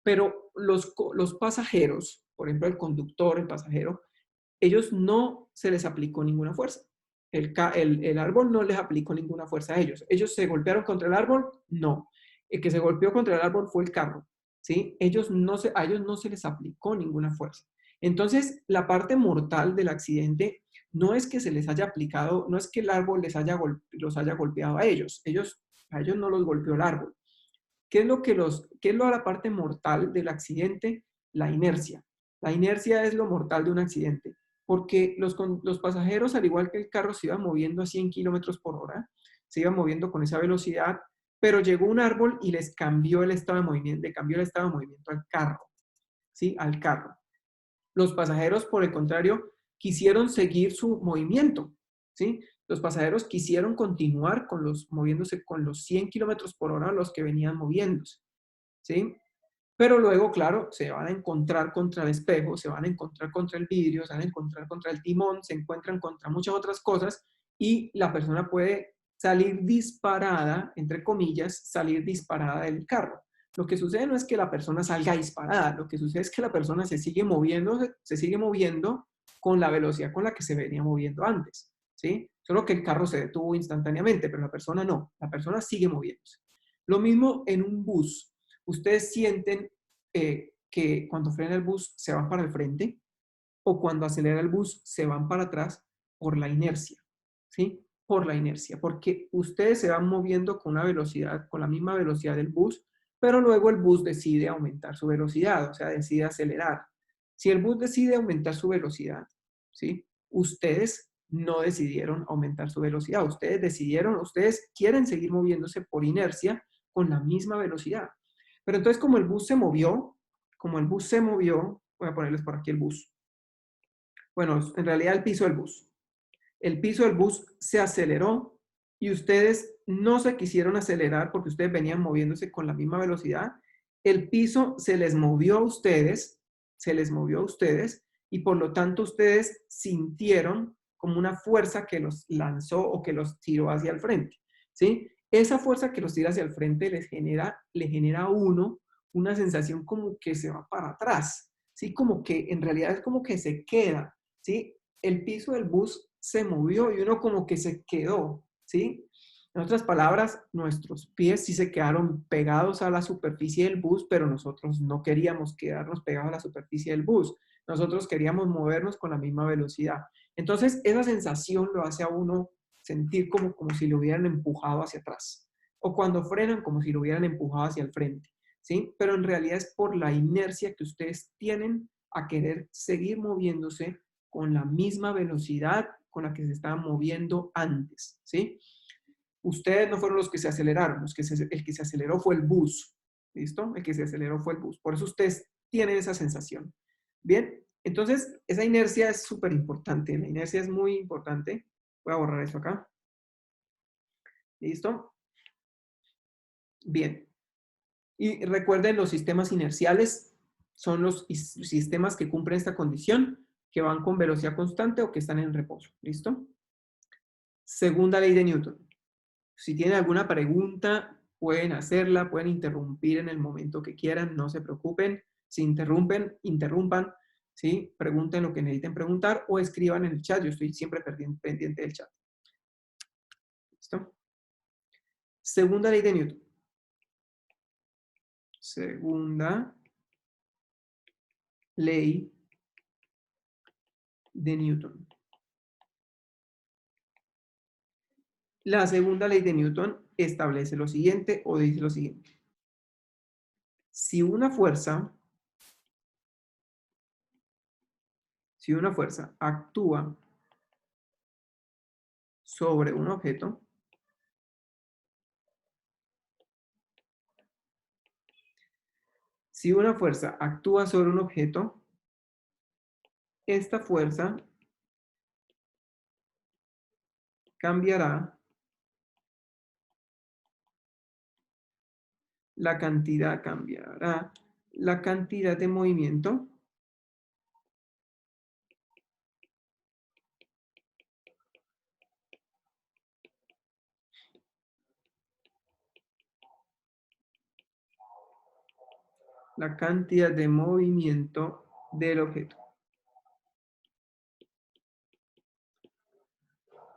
Pero los pasajeros, por ejemplo, el conductor, el pasajero, ellos no se les aplicó ninguna fuerza. El árbol no les aplicó ninguna fuerza a ellos. ¿Ellos se golpearon contra el árbol? No. El que se golpeó contra el árbol fue el carro, ¿sí? A ellos no se les aplicó ninguna fuerza. Entonces, la parte mortal del accidente no es que se les haya aplicado, no es que el árbol los haya golpeado a ellos no los golpeó el árbol. ¿Qué es la parte mortal del accidente? La inercia. La inercia es lo mortal de un accidente, porque los pasajeros, al igual que el carro, se iban moviendo a 100 kilómetros por hora, se iban moviendo con esa velocidad, pero llegó un árbol y les cambió el estado de movimiento, le cambió el estado de movimiento al carro, ¿sí? Al carro. Los pasajeros, por el contrario, quisieron seguir su movimiento, ¿sí? Los pasajeros quisieron continuar moviéndose con los 100 kilómetros por hora los que venían moviéndose, ¿sí? Pero luego, claro, se van a encontrar contra el espejo, se van a encontrar contra el vidrio, se van a encontrar contra el timón, se encuentran contra muchas otras cosas y la persona puede salir disparada, entre comillas, salir disparada del carro. Lo que sucede no es que la persona salga disparada, lo que sucede es que la persona se sigue moviendo con la velocidad con la que se venía moviendo antes, ¿sí? Solo que el carro se detuvo instantáneamente, pero la persona no, la persona sigue moviéndose. Lo mismo en un bus. Ustedes sienten que cuando frena el bus se van para el frente o cuando acelera el bus se van para atrás por la inercia, ¿sí? Por la inercia, porque ustedes se van moviendo con una velocidad, con la misma velocidad del bus, pero luego el bus decide aumentar su velocidad, o sea, decide acelerar. Si el bus decide aumentar su velocidad, ¿sí? Ustedes no decidieron aumentar su velocidad, ustedes quieren seguir moviéndose por inercia con la misma velocidad. Pero entonces como el bus se movió, voy a ponerles por aquí el bus. Bueno, en realidad el piso del bus. El piso del bus se aceleró y ustedes no se quisieron acelerar porque ustedes venían moviéndose con la misma velocidad. El piso se les movió a ustedes y por lo tanto ustedes sintieron como una fuerza que los lanzó o que los tiró hacia el frente, ¿sí? Esa fuerza que los tira hacia el frente le genera a uno una sensación como que se va para atrás, ¿sí? Como que en realidad es como que se queda, ¿sí? El piso del bus se movió y uno como que se quedó, ¿sí? En otras palabras, nuestros pies sí se quedaron pegados a la superficie del bus, pero nosotros no queríamos quedarnos pegados a la superficie del bus. Nosotros queríamos movernos con la misma velocidad. Entonces, esa sensación lo hace a uno sentir como si lo hubieran empujado hacia atrás. O cuando frenan, como si lo hubieran empujado hacia el frente, ¿sí? Pero en realidad es por la inercia que ustedes tienen a querer seguir moviéndose con la misma velocidad con la que se estaban moviendo antes, ¿sí? Ustedes no fueron los que se aceleraron, el que se aceleró fue el bus, ¿listo? El que se aceleró fue el bus. Por eso ustedes tienen esa sensación. Bien, entonces esa inercia es súper importante, la inercia es muy importante. Voy a borrar eso acá. ¿Listo? Bien. Y recuerden, los sistemas inerciales son los sistemas que cumplen esta condición, que van con velocidad constante o que están en reposo. ¿Listo? Segunda ley de Newton. Si tienen alguna pregunta, pueden hacerla, pueden interrumpir en el momento que quieran, no se preocupen. Si interrumpan, ¿sí? Pregunten lo que necesiten preguntar o escriban en el chat. Yo estoy siempre pendiente del chat. ¿Listo? Segunda ley de Newton. Segunda ley de Newton. La segunda ley de Newton establece lo siguiente o dice lo siguiente. Si una fuerza actúa sobre un objeto, esta fuerza cambiará la cantidad de movimiento del objeto.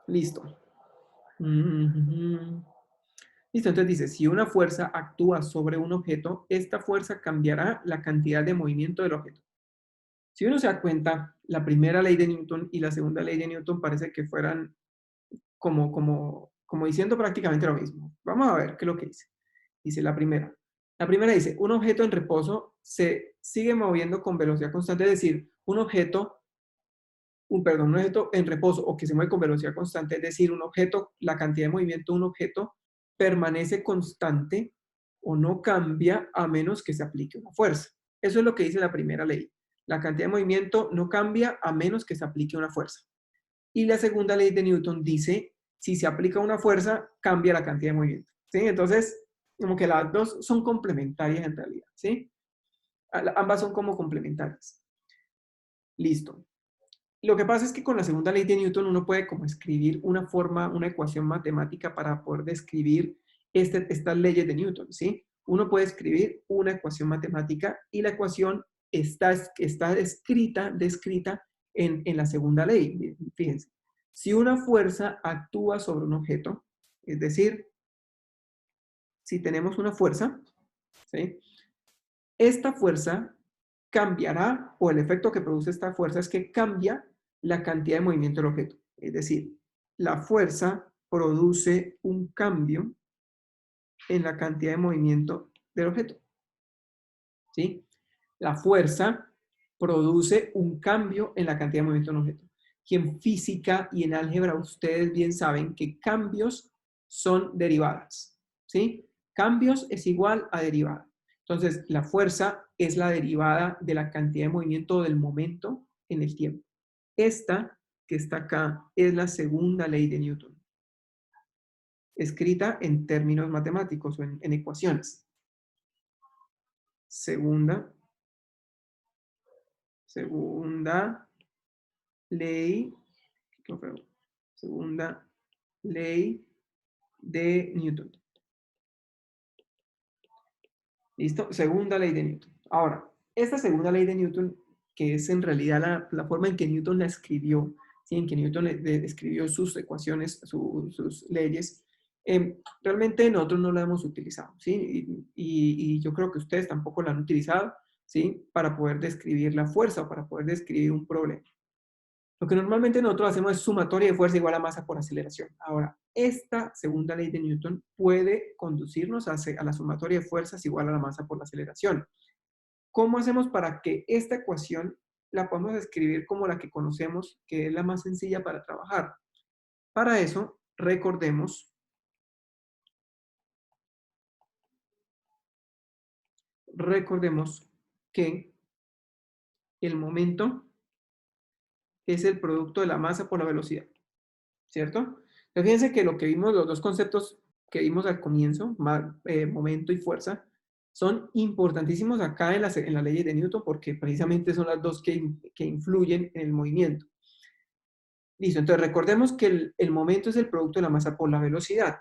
Listo. Listo, entonces dice, si una fuerza actúa sobre un objeto, esta fuerza cambiará la cantidad de movimiento del objeto. Si uno se da cuenta, la primera ley de Newton y la segunda ley de Newton parece que fueran como diciendo prácticamente lo mismo. Vamos a ver qué es lo que dice. Dice la primera. La primera dice, un objeto en reposo se sigue moviendo con velocidad constante, es decir, un objeto en reposo o que se mueve con velocidad constante, es decir, un objeto, la cantidad de movimiento de un objeto permanece constante o no cambia a menos que se aplique una fuerza. Eso es lo que dice la primera ley. La cantidad de movimiento no cambia a menos que se aplique una fuerza. Y la segunda ley de Newton dice, si se aplica una fuerza, cambia la cantidad de movimiento. ¿Sí? Entonces, como que las dos son complementarias en realidad. ¿Sí? Ambas son como complementarias. Listo. Lo que pasa es que con la segunda ley de Newton uno puede como escribir una forma, una ecuación matemática para poder describir estas leyes de Newton, ¿sí? Uno puede escribir una ecuación matemática y la ecuación está descrita en la segunda ley. Fíjense, si una fuerza actúa sobre un objeto, es decir, si tenemos una fuerza, ¿sí? Esta fuerza cambiará, o el efecto que produce esta fuerza es que cambia la cantidad de movimiento del objeto. Es decir, la fuerza produce un cambio en la cantidad de movimiento del objeto. ¿Sí? La fuerza produce un cambio en la cantidad de movimiento del objeto. Y en física y en álgebra ustedes bien saben que cambios son derivadas. ¿Sí? Cambios es igual a derivada. Entonces, la fuerza es la derivada de la cantidad de movimiento del momento en el tiempo. Esta que está acá es la segunda ley de Newton, escrita en términos matemáticos o en ecuaciones. Segunda ley, segunda ley de Newton. ¿Listo? Segunda ley de Newton. Ahora, esta segunda ley de Newton, que es en realidad la forma en que Newton la escribió, ¿sí? En que Newton escribió sus ecuaciones, sus leyes, realmente nosotros no la hemos utilizado, ¿sí? Y yo creo que ustedes tampoco la han utilizado, ¿sí? Para poder describir la fuerza o para poder describir un problema. Lo que normalmente nosotros hacemos es sumatoria de fuerza igual a masa por aceleración. Ahora, esta segunda ley de Newton puede conducirnos a la sumatoria de fuerzas igual a la masa por la aceleración. ¿Cómo hacemos para que esta ecuación la podamos escribir como la que conocemos, que es la más sencilla para trabajar? Para eso, recordemos que el momento es el producto de la masa por la velocidad, ¿cierto? Entonces, fíjense que lo que vimos, los dos conceptos que vimos al comienzo, momento y fuerza, son importantísimos acá en la ley de Newton porque precisamente son las dos que influyen en el movimiento. Listo, entonces recordemos que el momento es el producto de la masa por la velocidad.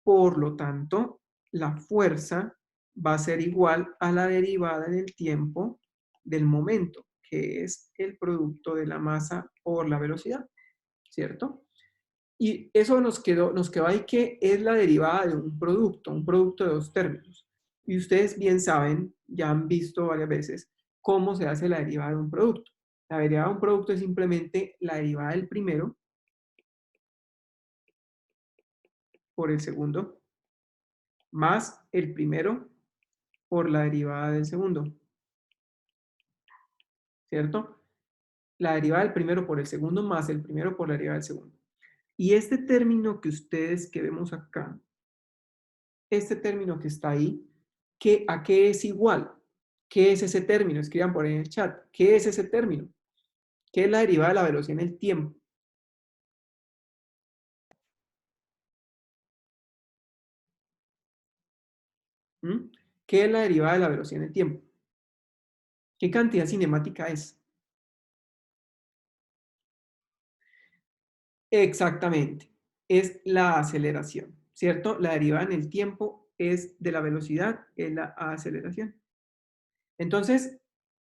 Por lo tanto, la fuerza va a ser igual a la derivada en el tiempo del momento, que es el producto de la masa por la velocidad, ¿cierto? Y eso nos quedó ahí que es la derivada de un producto de dos términos. Y ustedes bien saben, ya han visto varias veces, cómo se hace la derivada de un producto. La derivada de un producto es simplemente la derivada del primero por el segundo, más el primero por la derivada del segundo. ¿Cierto? La derivada del primero por el segundo más el primero por la derivada del segundo. Y este término que vemos acá, este término que está ahí, ¿a qué es igual? ¿Qué es ese término? Escriban por ahí en el chat. ¿Qué es ese término? ¿Qué es la derivada de la velocidad en el tiempo? ¿Mm? ¿Qué es la derivada de la velocidad en el tiempo? ¿Qué cantidad cinemática es? Exactamente. Es la aceleración, ¿cierto? La derivada en el tiempo es de la velocidad, es la aceleración. Entonces,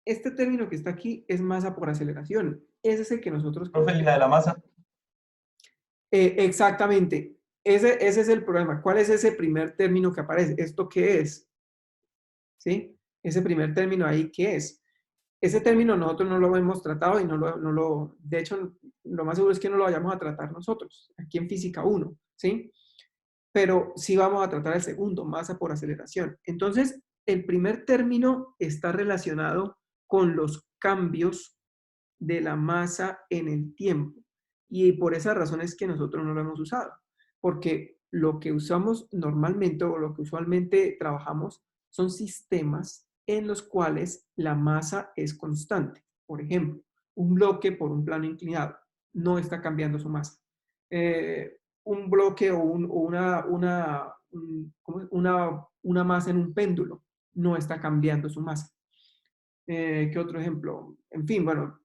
este término que está aquí es masa por aceleración. Ese es el que nosotros... Profe, ¿y la de la masa? Exactamente. ese es el problema. ¿Cuál es ese primer término que aparece? ¿Esto qué es? ¿Sí? Ese primer término ahí, ¿qué es? Ese término nosotros no lo hemos tratado y de hecho, lo más seguro es que no lo vayamos a tratar nosotros, aquí en Física 1, ¿sí? Pero sí vamos a tratar el segundo, masa por aceleración. Entonces, el primer término está relacionado con los cambios de la masa en el tiempo. Y por esa razón es que nosotros no lo hemos usado. Porque lo que usamos normalmente o lo que usualmente trabajamos son sistemas en los cuales la masa es constante. Por ejemplo, un bloque por un plano inclinado no está cambiando su masa. Un bloque o una masa en un péndulo no está cambiando su masa. ¿Qué otro ejemplo? En fin, bueno,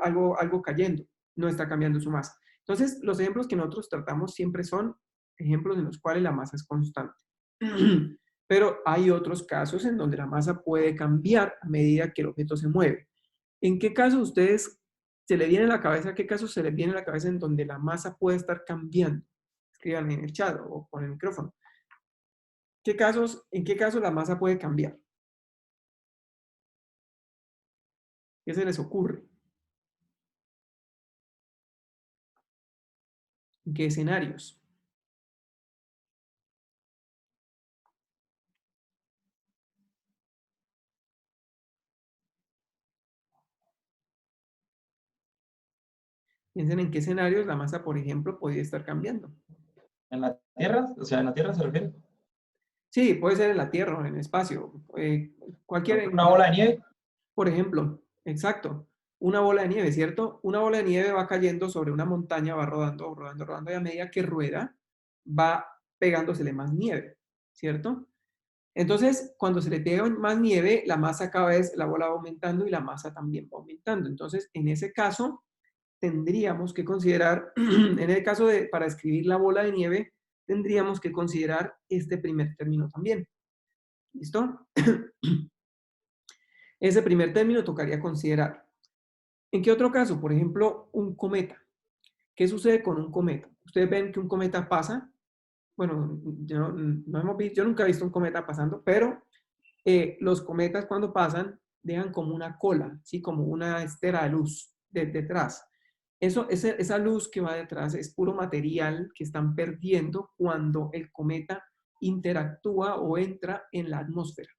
algo cayendo, no está cambiando su masa. Entonces, los ejemplos que nosotros tratamos siempre son ejemplos en los cuales la masa es constante. Pero hay otros casos en donde la masa puede cambiar a medida que el objeto se mueve. ¿En qué caso ustedes se le viene a la cabeza, qué caso se les viene a la cabeza en donde la masa puede estar cambiando? Escriban en el chat o con el micrófono. ¿En qué casos la masa puede cambiar? ¿Qué se les ocurre? ¿En qué escenarios? Piensen en qué escenarios la masa, por ejemplo, podría estar cambiando. ¿En la Tierra? O sea, ¿en la Tierra se refiere? Sí, puede ser en la Tierra o en el espacio. Cualquier, ¿Una bola de nieve? por ejemplo, exacto. Una bola de nieve, ¿cierto? Una bola de nieve va cayendo sobre una montaña, va rodando, rodando, rodando, y a medida que rueda, va pegándosele más nieve, ¿cierto? Entonces, cuando se le pega más nieve, la masa cada vez, la bola va aumentando y la masa también va aumentando. Entonces, en ese caso, tendríamos que considerar, en el caso de, para escribir la bola de nieve, tendríamos que considerar este primer término también. ¿Listo? Ese primer término tocaría considerar. ¿En qué otro caso? Por ejemplo, un cometa. ¿Qué sucede con un cometa? Ustedes ven que un cometa pasa. Bueno, yo nunca he visto un cometa pasando, pero los cometas cuando pasan dejan como una cola, ¿sí? Como una estera de luz detrás. Esa luz que va detrás es puro material que están perdiendo cuando el cometa interactúa o entra en la atmósfera,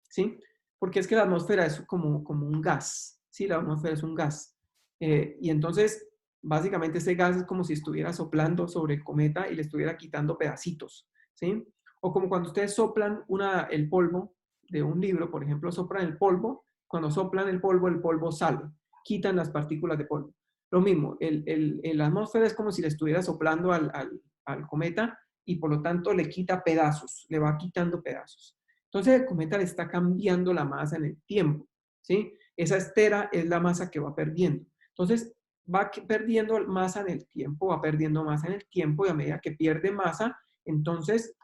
¿sí? Porque es que la atmósfera es como un gas, ¿sí? La atmósfera es un gas. Y entonces, básicamente ese gas es como si estuviera soplando sobre el cometa y le estuviera quitando pedacitos, ¿sí? O como cuando ustedes soplan el polvo de un libro, por ejemplo, soplan el polvo, cuando soplan el polvo sale, quitan las partículas de polvo. Lo mismo, la atmósfera es como si le estuviera soplando al cometa y por lo tanto le quita pedazos, le va quitando pedazos. Entonces el cometa le está cambiando la masa en el tiempo, ¿sí? Esa estera es la masa que va perdiendo. Entonces va perdiendo masa en el tiempo, va perdiendo masa en el tiempo y a medida que pierde masa, entonces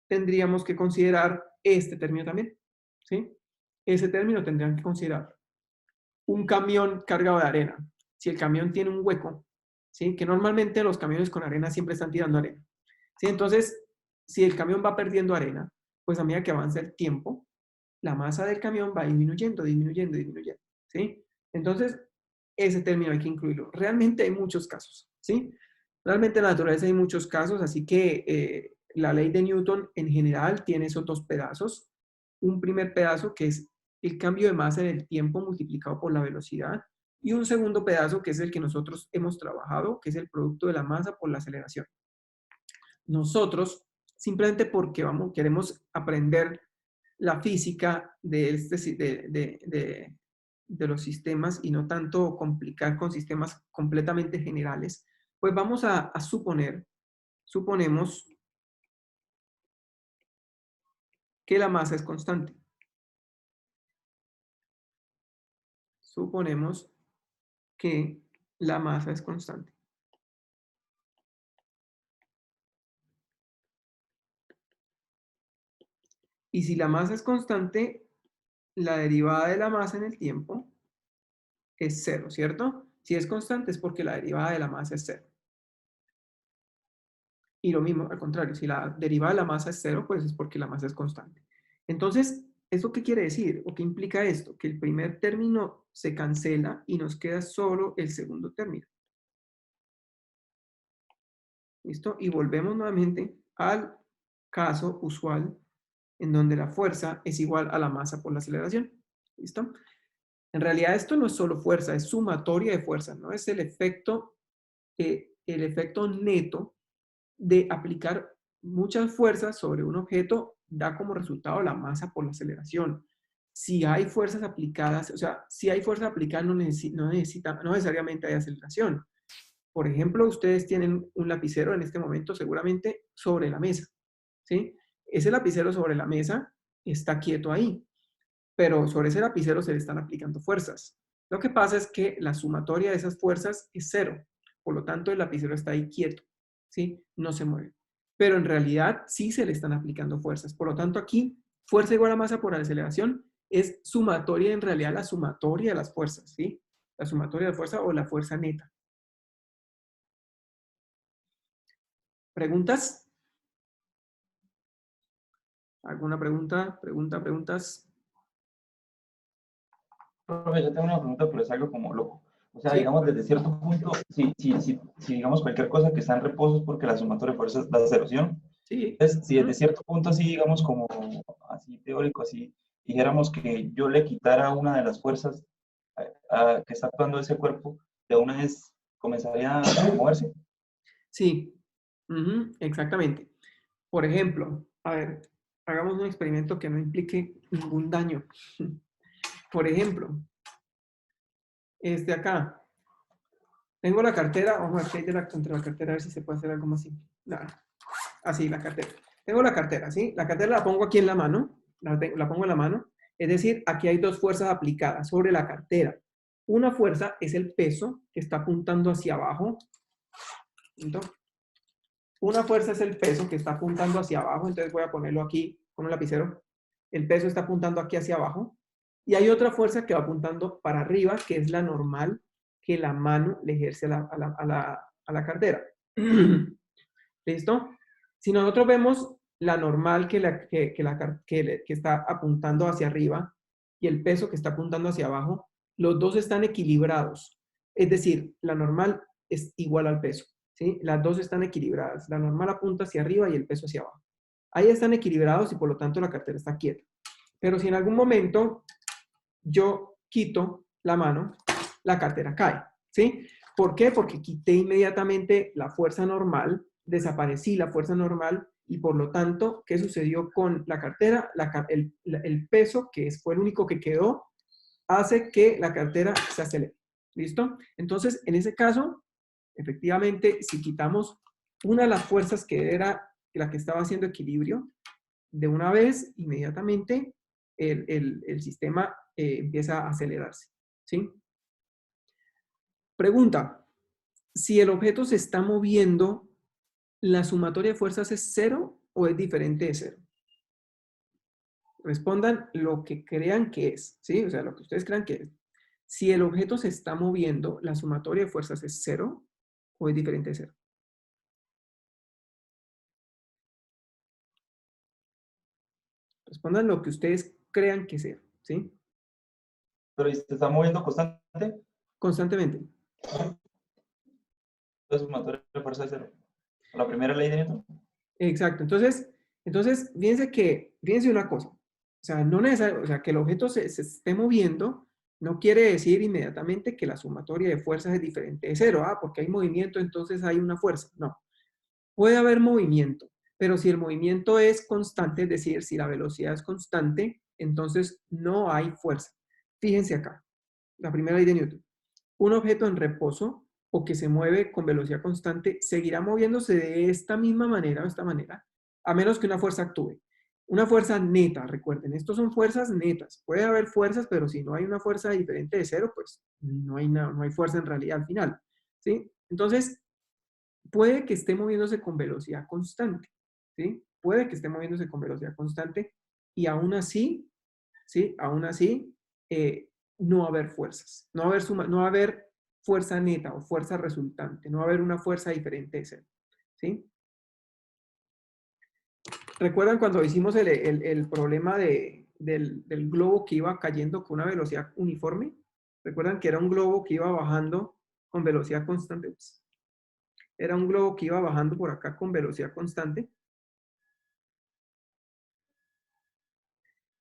tendríamos que considerar este término también, ¿sí? Ese término tendrían que considerar. Un camión cargado de arena. Si el camión tiene un hueco, ¿sí? Que normalmente los camiones con arena siempre están tirando arena, ¿sí? Entonces, si el camión va perdiendo arena, pues a medida que avanza el tiempo, la masa del camión va disminuyendo, disminuyendo, disminuyendo, ¿sí? Entonces, ese término hay que incluirlo. Realmente hay muchos casos, ¿sí? Realmente en la naturaleza hay muchos casos, así que la ley de Newton en general tiene esos dos pedazos. Un primer pedazo que es el cambio de masa en el tiempo multiplicado por la velocidad y un segundo pedazo que es el que nosotros hemos trabajado, que es el producto de la masa por la aceleración. Nosotros, simplemente porque queremos aprender la física de los sistemas y no tanto complicar con sistemas completamente generales, pues vamos a suponemos que la masa es constante. Suponemos que la masa es constante. Y si la masa es constante, la derivada de la masa en el tiempo es cero, ¿cierto? Si es constante es porque la derivada de la masa es cero. Y lo mismo, al contrario, si la derivada de la masa es 0, pues es porque la masa es constante. Entonces, ¿esto qué quiere decir? ¿O qué implica esto? Que el primer término se cancela y nos queda solo el segundo término. ¿Listo? Y volvemos nuevamente al caso usual en donde la fuerza es igual a la masa por la aceleración. ¿Listo? En realidad esto no es solo fuerza, es sumatoria de fuerzas, ¿no? Es el efecto neto de aplicar muchas fuerzas sobre un objeto da como resultado la masa por la aceleración. Si hay fuerzas aplicadas, o sea, si hay fuerza aplicada no necesariamente hay aceleración. Por ejemplo, ustedes tienen un lapicero en este momento seguramente sobre la mesa, ¿sí? Ese lapicero sobre la mesa está quieto ahí, pero sobre ese lapicero se le están aplicando fuerzas. Lo que pasa es que la sumatoria de esas fuerzas es 0, por lo tanto el lapicero está ahí quieto, ¿sí? No se mueve. Pero en realidad sí se le están aplicando fuerzas. Por lo tanto aquí, fuerza igual a masa por aceleración es sumatoria, en realidad la sumatoria de las fuerzas, ¿sí? La sumatoria de fuerza o la fuerza neta. ¿Preguntas? ¿Alguna pregunta? ¿Preguntas? Profe, yo tengo una pregunta, pero es algo como loco. O sea, Sí, digamos, desde cierto punto, si digamos cualquier cosa que está en reposo es porque la sumatoria de fuerzas da aceleración. sí. Entonces, si desde cierto punto, así, digamos, como así teórico, así, dijéramos que yo le quitara una de las fuerzas que está actuando ese cuerpo, de una vez comenzaría a moverse. Sí, exactamente. Por ejemplo, a ver, hagamos un experimento que no implique ningún daño. Por ejemplo, acá, tengo la cartera, vamos a ver qué hay entre la cartera, a ver si se puede hacer algo más simple. Nada, así, la cartera. Tengo la cartera, ¿sí? La cartera la pongo aquí en la mano, la pongo en la mano, es decir, aquí hay dos fuerzas aplicadas sobre la cartera. Una fuerza es el peso que está apuntando hacia abajo. Entonces, una fuerza es el peso que está apuntando hacia abajo, entonces voy a ponerlo aquí con un lapicero. El peso está apuntando aquí hacia abajo. Y hay otra fuerza que va apuntando para arriba, que es la normal que la mano le ejerce a la cartera. ¿Listo? Si nosotros vemos la normal que está apuntando hacia arriba y el peso que está apuntando hacia abajo, los dos están equilibrados. Es decir, la normal es igual al peso. ¿Sí? Las dos están equilibradas. La normal apunta hacia arriba y el peso hacia abajo. Ahí están equilibrados y por lo tanto la cartera está quieta. Pero si en algún momento yo quito la mano, la cartera cae. ¿Sí? ¿Por qué? Porque quité inmediatamente la fuerza normal, desaparecí la fuerza normal y por lo tanto, ¿qué sucedió con la cartera? El peso, que fue el único que quedó, hace que la cartera se acelere. ¿Listo? Entonces, en ese caso, efectivamente, si quitamos una de las fuerzas que era la que estaba haciendo equilibrio, de una vez, inmediatamente, el sistema empieza a acelerarse. ¿Sí? Pregunta, si el objeto se está moviendo, ¿la sumatoria de fuerzas es 0 o es diferente de 0? Respondan lo que crean que es, ¿sí? O sea, lo que ustedes crean que es. Si el objeto se está moviendo, ¿la sumatoria de fuerzas es 0 o es diferente de 0? Respondan lo que ustedes crean que sea, ¿sí? Pero si se está moviendo constante, Constantemente. la sumatoria de fuerza es cero. La primera ley de Newton. Exacto. Entonces fíjense una cosa. O sea, no necesariamente, o sea, que el objeto se esté moviendo no quiere decir inmediatamente que la sumatoria de fuerzas es diferente de 0. Ah, porque hay movimiento, entonces hay una fuerza. No. Puede haber movimiento, pero si el movimiento es constante, es decir, si la velocidad es constante, entonces no hay fuerza. Fíjense acá, la primera ley de Newton. Un objeto en reposo o que se mueve con velocidad constante seguirá moviéndose de esta misma manera o esta manera, a menos que una fuerza actúe. Una fuerza neta, recuerden, estos son fuerzas netas. Puede haber fuerzas, pero si no hay una fuerza diferente de 0, pues no hay fuerza en realidad al final. ¿Sí? Entonces, puede que esté moviéndose con velocidad constante, ¿sí? Puede que esté moviéndose con velocidad constante y aún así, ¿sí? Aún así, no va a haber fuerzas, no va a haber fuerza neta o fuerza resultante, no va a haber una fuerza diferente de 0, ¿sí? ¿Recuerdan cuando hicimos el problema del globo que iba cayendo con una velocidad uniforme? ¿Recuerdan que era un globo que iba bajando con velocidad constante? Ups. Era un globo que iba bajando por acá con velocidad constante.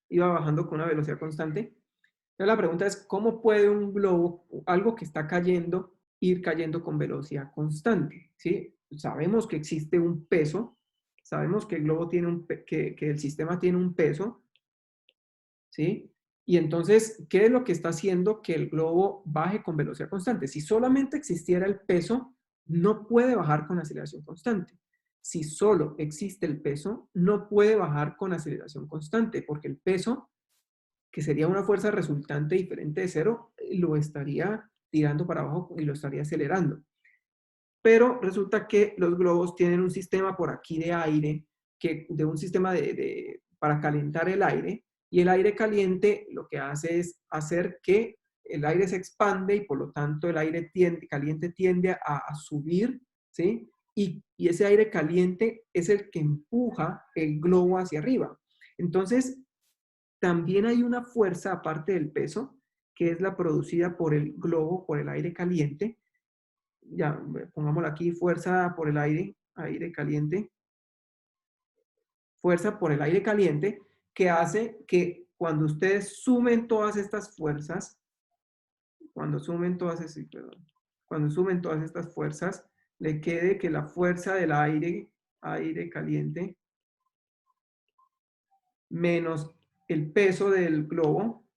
Iba bajando con una velocidad constante. Entonces la pregunta es, ¿cómo puede un globo, algo que está cayendo, ir cayendo con velocidad constante? ¿Sí? Sabemos que existe un peso, sabemos que el globo tiene que el sistema tiene un peso, ¿sí? Y entonces, ¿qué es lo que está haciendo que el globo baje con velocidad constante? Si solamente existiera el peso, no puede bajar con aceleración constante. Si solo existe el peso, no puede bajar con aceleración constante, porque el peso, que sería una fuerza resultante diferente de cero, lo estaría tirando para abajo y lo estaría acelerando. Pero resulta que los globos tienen un sistema por aquí de aire, de un sistema para calentar el aire, y el aire caliente lo que hace es hacer que el aire se expande y por lo tanto el aire caliente tiende a subir, ¿sí? Y ese aire caliente es el que empuja el globo hacia arriba. Entonces, también hay una fuerza aparte del peso, que es la producida por el globo, por el aire caliente. Ya, pongámoslo aquí, fuerza por el aire caliente. Fuerza por el aire caliente, que hace que cuando ustedes sumen todas estas fuerzas, cuando sumen todas estas fuerzas, le quede que la fuerza del aire caliente, menos el peso del globo,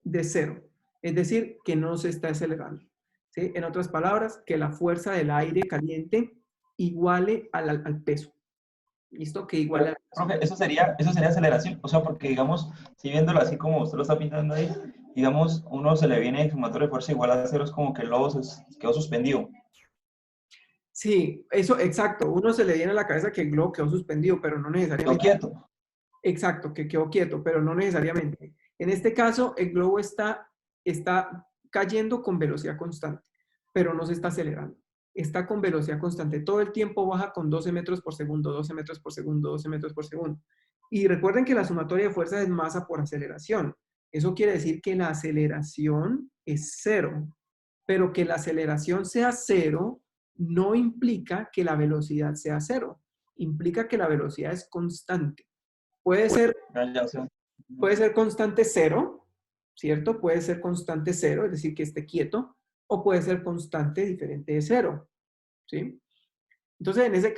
de cero. Es decir, que no se está acelerando. ¿Sí? En otras palabras, que la fuerza del aire caliente iguale al peso. ¿Listo? Que iguale al peso. Profe, eso sería aceleración. O sea, porque digamos, si viéndolo así como usted lo está pintando ahí, digamos, uno se le viene el sumatorio de fuerza igual a cero, es como que el globo quedó suspendido. Sí, eso, exacto. Uno se le viene a la cabeza que el globo quedó suspendido, pero no Quedó necesariamente. quieto. Exacto, que quedó quieto, pero no necesariamente. En este caso, el globo está cayendo con velocidad constante, pero no se está acelerando. Está con velocidad constante. Todo el tiempo baja con 12 metros por segundo, 12 metros por segundo, 12 metros por segundo. Y recuerden que la sumatoria de fuerzas es masa por aceleración. Eso quiere decir que la aceleración es cero, pero que la aceleración sea cero no implica que la velocidad sea cero. Implica que la velocidad es constante. Puede ser constante cero, ¿cierto? Puede ser constante cero, es decir, que esté quieto, o puede ser constante diferente de cero, ¿sí? Entonces, en ese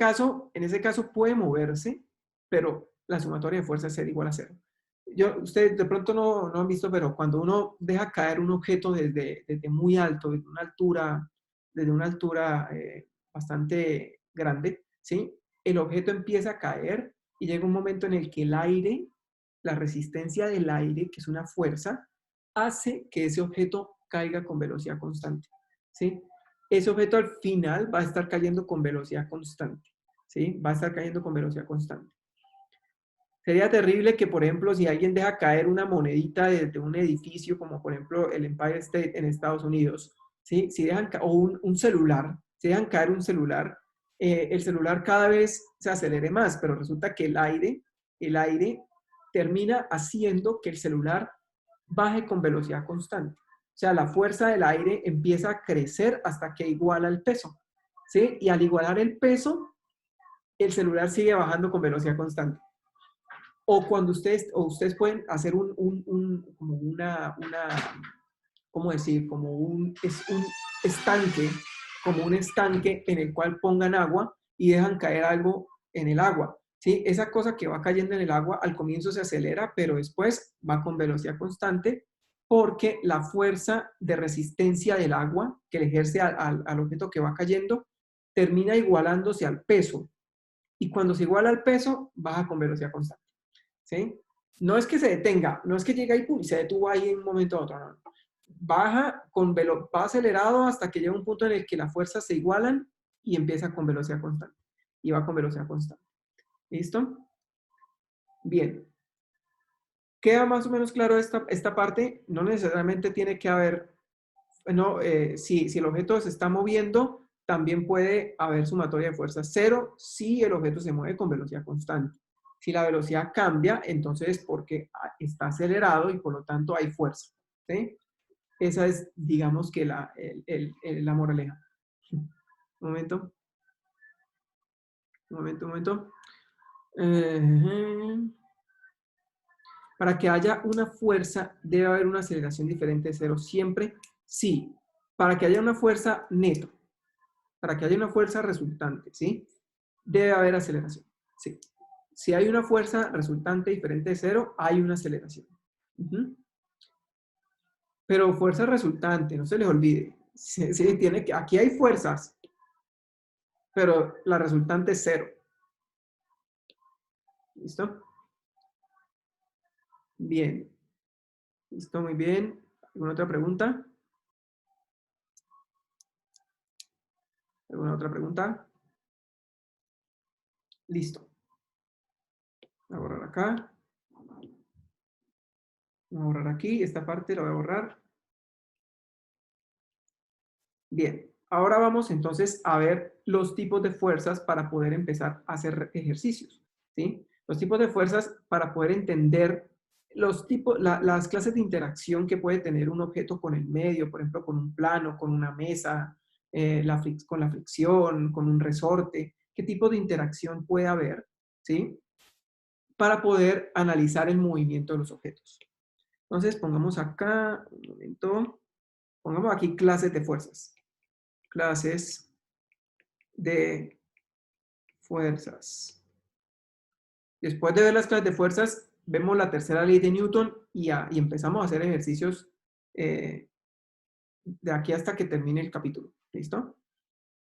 caso puede moverse, pero la sumatoria de fuerzas es igual a cero. Ustedes de pronto no han visto, pero cuando uno deja caer un objeto desde muy alto, desde una altura bastante grande, ¿sí? El objeto empieza a caer y llega un momento en el que el aire, la resistencia del aire, que es una fuerza, hace que ese objeto caiga con velocidad constante, ¿sí? Ese objeto al final va a estar cayendo con velocidad constante, ¿sí? Va a estar cayendo con velocidad constante. Sería terrible que, por ejemplo, si alguien deja caer una monedita desde un edificio, como por ejemplo el Empire State en Estados Unidos, ¿sí? Si dejan, o un celular, si dejan caer un celular, el celular cada vez se acelere más, pero resulta que el aire termina haciendo que el celular baje con velocidad constante. O sea, la fuerza del aire empieza a crecer hasta que iguala el peso, ¿sí? Y al igualar el peso, el celular sigue bajando con velocidad constante. O cuando ustedes pueden hacer ¿cómo decir? Como un estanque en el cual pongan agua y dejan caer algo en el agua, ¿sí? Esa cosa que va cayendo en el agua al comienzo se acelera, pero después va con velocidad constante porque la fuerza de resistencia del agua que le ejerce al objeto que va cayendo termina igualándose al peso. Y cuando se iguala al peso, baja con velocidad constante. ¿Sí? No es que se detenga, no es que llegue ahí y se detuvo ahí en un momento a otro, no. Va acelerado hasta que llega un punto en el que las fuerzas se igualan y empieza con velocidad constante. Y va con velocidad constante. ¿Listo? Bien. ¿Queda más o menos claro esta parte? No necesariamente tiene que haber, si el objeto se está moviendo, también puede haber sumatoria de fuerzas 0 si el objeto se mueve con velocidad constante. Si la velocidad cambia, entonces es porque está acelerado y por lo tanto hay fuerza. ¿Sí? Esa es, digamos que la moraleja. Un momento. Un momento. Para que haya una fuerza, debe haber una aceleración diferente de 0 siempre. Sí. Para que haya una fuerza neto, para que haya una fuerza resultante, ¿sí? Debe haber aceleración. Sí. Si hay una fuerza resultante diferente de 0, hay una aceleración. Pero fuerza resultante, no se les olvide. Sí, tiene que, aquí hay fuerzas, pero la resultante es 0. ¿Listo? Bien. Listo, muy bien. ¿Alguna otra pregunta? ¿Alguna otra pregunta? Listo. Voy a borrar acá. Voy a borrar aquí. Esta parte la voy a borrar. Bien. Ahora vamos entonces a ver los tipos de fuerzas para poder empezar a hacer ejercicios. ¿Sí? Los tipos de fuerzas para poder entender los tipos, las clases de interacción que puede tener un objeto con el medio, por ejemplo, con un plano, con una mesa, con la fricción, con un resorte. ¿Qué tipo de interacción puede haber? ¿Sí? Para poder analizar el movimiento de los objetos. Entonces, pongamos acá, un momento, pongamos aquí clases de fuerzas. Clases de fuerzas. Después de ver las clases de fuerzas, vemos la tercera ley de Newton y empezamos a hacer ejercicios de aquí hasta que termine el capítulo. ¿Listo?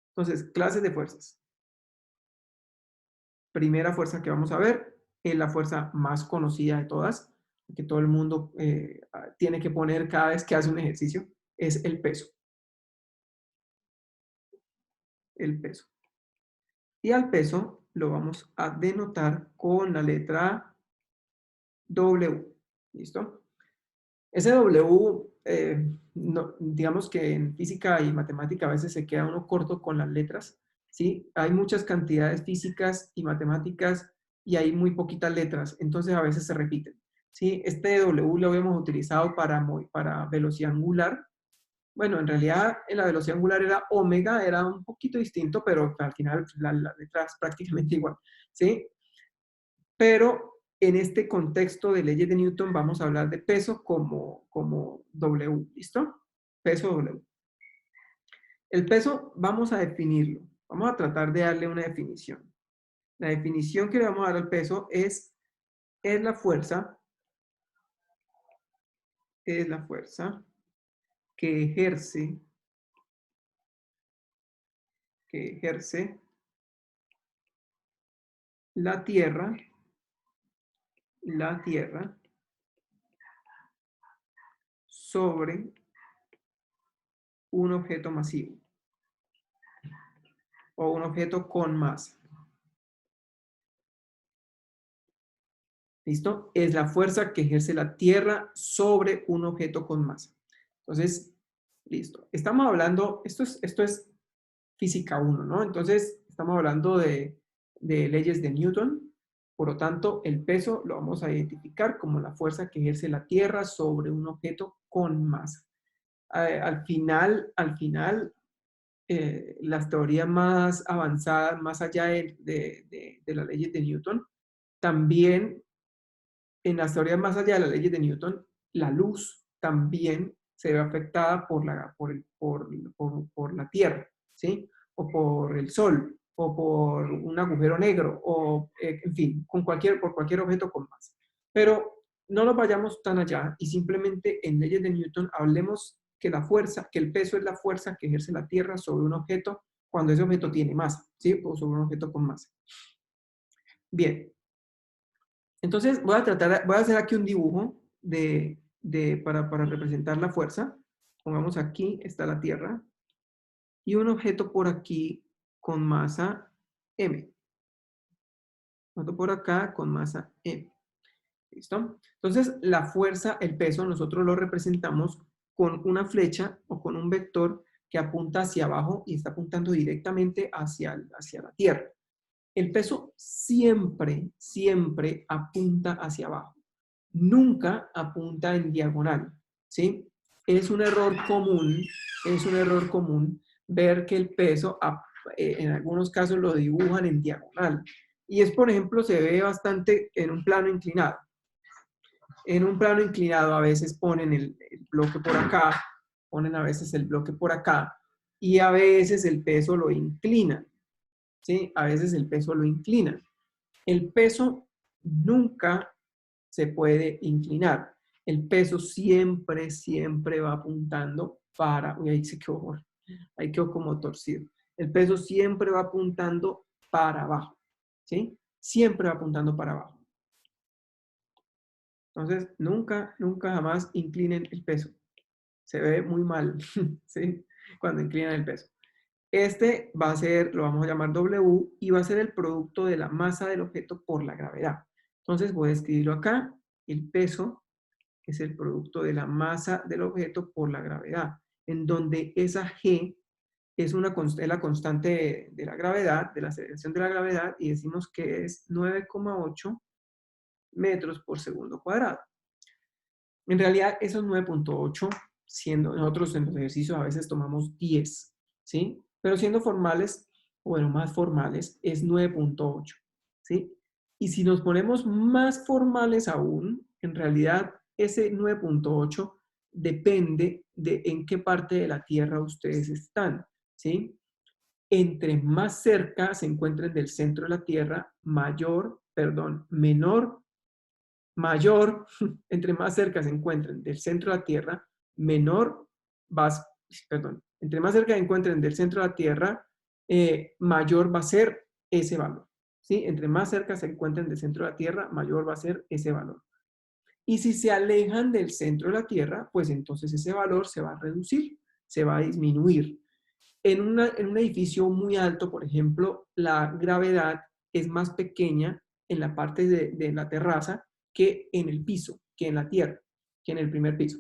Entonces, clases de fuerzas. Primera fuerza que vamos a ver es la fuerza más conocida de todas, que todo el mundo tiene que poner cada vez que hace un ejercicio, es el peso. El peso. Y al peso lo vamos a denotar con la letra W. ¿Listo? Ese W, digamos que en física y matemática a veces se queda uno corto con las letras, ¿sí? Hay muchas cantidades físicas y matemáticas y hay muy poquitas letras, entonces a veces se repiten, ¿sí? Este W lo habíamos utilizado para velocidad angular. Bueno, en realidad en la velocidad angular era omega, era un poquito distinto, pero al final la letra es prácticamente igual, ¿sí? Pero en este contexto de leyes de Newton vamos a hablar de peso como W, ¿listo? Peso W. El peso vamos a definirlo. Vamos a tratar de darle una definición. La definición que le vamos a dar al peso es la fuerza que ejerce la Tierra sobre un objeto masivo o un objeto con masa. ¿Listo? Es la fuerza que ejerce la Tierra sobre un objeto con masa. Entonces, listo. Estamos hablando, esto es física 1, ¿no? Entonces, estamos hablando de leyes de Newton. Por lo tanto, el peso lo vamos a identificar como la fuerza que ejerce la Tierra sobre un objeto con masa. Al final, las teorías más avanzadas, más allá de las leyes de Newton, también en las teorías más allá de las leyes de Newton, la luz también se ve afectada por la Tierra, ¿sí? O por el Sol, o por un agujero negro, o en fin, por cualquier objeto con masa. Pero no nos vayamos tan allá y simplemente en leyes de Newton hablemos que el peso es la fuerza que ejerce la Tierra sobre un objeto cuando ese objeto tiene masa, ¿sí? O sobre un objeto con masa. Bien. Entonces voy a hacer aquí un dibujo para representar la fuerza. Pongamos aquí, está la Tierra, y un objeto por aquí con masa M. Otro por acá con masa M. ¿Listo? Entonces la fuerza, el peso, nosotros lo representamos con una flecha o con un vector que apunta hacia abajo y está apuntando directamente hacia la tierra. El peso siempre, siempre apunta hacia abajo. Nunca apunta en diagonal, ¿sí? Es un error común ver que el peso, en algunos casos lo dibujan en diagonal. Y es, por ejemplo, se ve bastante en un plano inclinado. En un plano inclinado a veces ponen el bloque por acá, ponen a veces el bloque por acá, y a veces el peso lo inclinan, ¿sí? A veces el peso lo inclinan. El peso nunca se puede inclinar. El peso siempre, siempre va apuntando para... Uy, ahí quedó como torcido. El peso siempre va apuntando para abajo, ¿sí? Siempre va apuntando para abajo. Entonces, nunca, nunca jamás inclinen el peso. Se ve muy mal, ¿sí? Cuando inclinan el peso. Este va a ser, lo vamos a llamar W, y va a ser el producto de la masa del objeto por la gravedad. Entonces, voy a escribirlo acá. El peso es el producto de la masa del objeto por la gravedad, en donde esa G es la constante de la gravedad, de la aceleración de la gravedad, y decimos que es 9,8 metros por segundo cuadrado. En realidad, esos 9,8, siendo nosotros en los ejercicios a veces tomamos 10, ¿sí? Pero siendo formales, bueno, más formales, es 9,8, ¿sí? Y si nos ponemos más formales aún, en realidad ese 9,8 depende de en qué parte de la Tierra ustedes están, ¿sí? Entre más cerca se encuentren del centro de la Tierra, mayor, entre más cerca se encuentren del centro de la Tierra, entre más cerca se encuentren del centro de la Tierra, mayor va a ser ese valor, ¿sí? Entre más cerca se encuentren del centro de la Tierra, mayor va a ser ese valor. Y si se alejan del centro de la Tierra, pues entonces ese valor se va a reducir, se va a disminuir. En un edificio muy alto, por ejemplo, la gravedad es más pequeña en la parte de la terraza que en el piso, que en la tierra, que en el primer piso.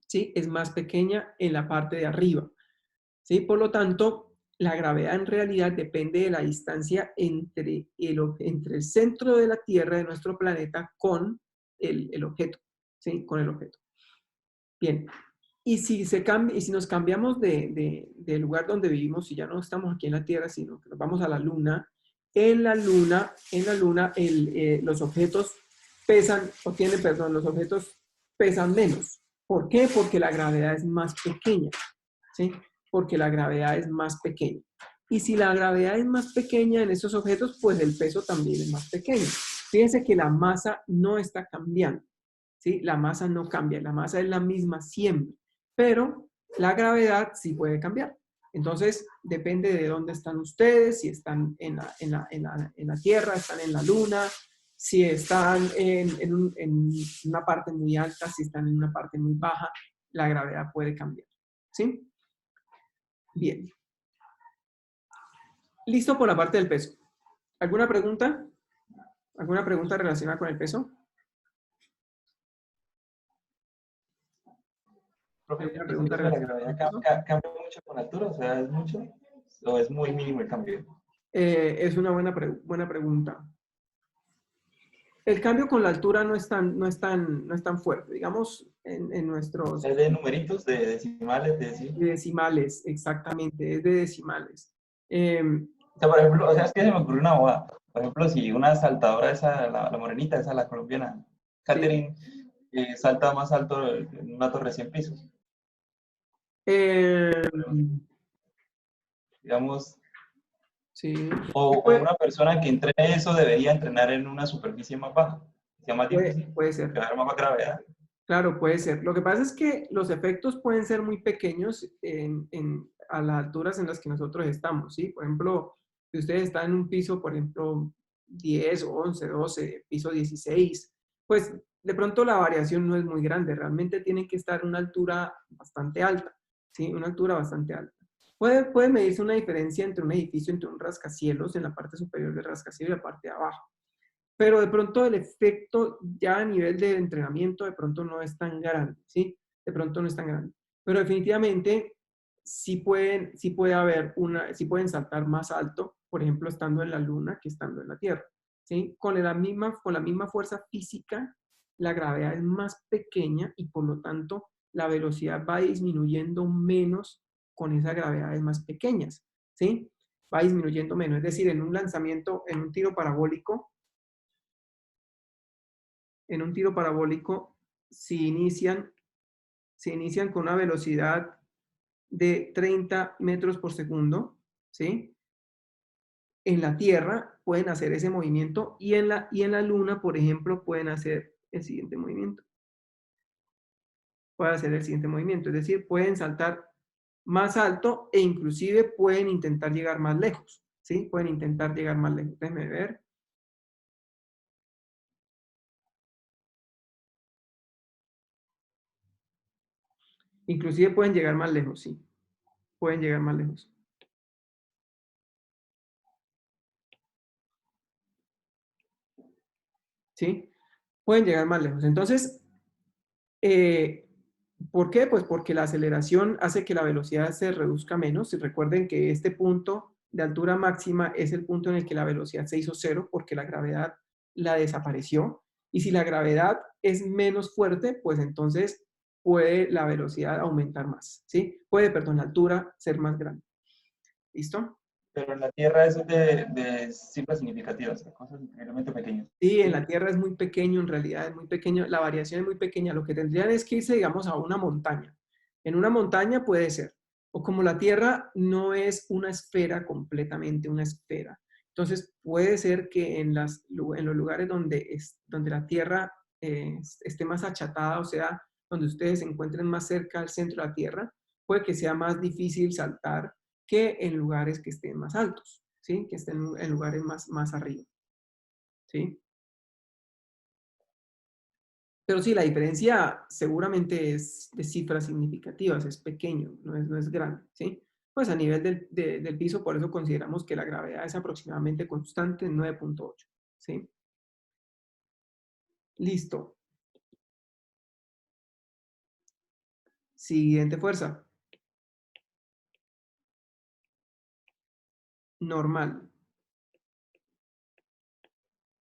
¿Sí? Es más pequeña en la parte de arriba. ¿Sí? Por lo tanto, la gravedad en realidad depende de la distancia entre el centro de la Tierra, de nuestro planeta, con el objeto. ¿Sí? Con el objeto. Bien. Y si nos cambiamos de lugar donde vivimos, si ya no estamos aquí en la Tierra, sino que nos vamos a la Luna, los objetos los objetos pesan menos. ¿Por qué? Porque la gravedad es más pequeña, ¿sí? Porque la gravedad es más pequeña. Y si la gravedad es más pequeña en esos objetos, pues el peso también es más pequeño. Fíjense que la masa no está cambiando, ¿sí? La masa no cambia, la masa es la misma siempre, pero la gravedad sí puede cambiar. Entonces, depende de dónde están ustedes, si están en la Tierra, están en la Luna, si están en una parte muy alta, si están en una parte muy baja, la gravedad puede cambiar, ¿sí? Bien. Listo por la parte del peso. ¿Alguna pregunta? ¿Alguna pregunta relacionada con el peso? Profe, ¿Alguna ¿el pregunta peso de la relacionada gravedad con el peso? cambia mucho con la altura? O sea, ¿es mucho o es muy mínimo el cambio? Es una buena pregunta. El cambio con la altura no es tan fuerte. Digamos, en nuestros ¿Es de numeritos, de decimales, de decir? decimales, exactamente, es de decimales. O sea, por ejemplo, o sea, es que se me ocurrió una boda. Por ejemplo, si una saltadora, esa, la morenita, esa, la colombiana, Catherine, salta más alto en una torre de 100 pisos. Eh, Digamos, sí. o una persona que entrene eso debería entrenar en una superficie más baja, sea más difícil, Puede ser. que va a haber más gravedad. Claro, puede ser. Lo que pasa es que los efectos pueden ser muy pequeños a las alturas en las que nosotros estamos, ¿sí? Por ejemplo, si ustedes están en un piso, por ejemplo, 10, 11, 12, piso 16, pues de pronto la variación no es muy grande. Realmente tienen que estar en una altura bastante alta, ¿sí? Una altura bastante alta. Puede medirse una diferencia entre un edificio, entre un rascacielos en la parte superior del rascacielos y la parte de abajo. Pero de pronto el efecto ya a nivel de entrenamiento de pronto no es tan grande, ¿sí? De pronto no es tan grande. Pero definitivamente, sí pueden saltar más alto, por ejemplo, estando en la Luna que estando en la Tierra. ¿Sí? Con la misma fuerza física, la gravedad es más pequeña y por lo tanto la velocidad va disminuyendo menos con esas gravedades más pequeñas. ¿Sí? Va disminuyendo menos. Es decir, en un lanzamiento, en un tiro parabólico, si inician con una velocidad de 30 metros por segundo, ¿sí? En la Tierra pueden hacer ese movimiento y en la Luna, por ejemplo, pueden hacer el siguiente movimiento. Es decir, pueden saltar más alto e inclusive pueden intentar llegar más lejos, ¿sí? Pueden intentar llegar más lejos. Déjenme ver. Inclusive pueden llegar más lejos, sí. Pueden llegar más lejos. ¿Sí? Pueden llegar más lejos. Entonces, ¿por qué? Pues porque la aceleración hace que la velocidad se reduzca menos. Y recuerden que este punto de altura máxima es el punto en el que la velocidad se hizo cero porque la gravedad la desapareció. Y si la gravedad es menos fuerte, pues entonces puede la velocidad aumentar más, ¿sí? Puede, perdón, la altura ser más grande. ¿Listo? Pero en la Tierra eso es de cifras significativas, de cosas increíblemente pequeñas. Sí, en la Tierra es muy pequeño, en realidad es muy pequeño, la variación es muy pequeña. Lo que tendrían es que irse, digamos, a una montaña. En una montaña puede ser. O como la Tierra no es una esfera completamente, una esfera. Entonces puede ser que en los lugares donde la Tierra esté más achatada, o sea, donde ustedes se encuentren más cerca al centro de la Tierra, puede que sea más difícil saltar que en lugares que estén más altos, ¿sí? Que estén en lugares más arriba, ¿sí? Pero sí, la diferencia seguramente es de cifras significativas, es pequeño, no es grande, ¿sí? Pues a nivel del piso, por eso consideramos que la gravedad es aproximadamente constante en 9.8, ¿sí? Listo. Siguiente fuerza. Normal.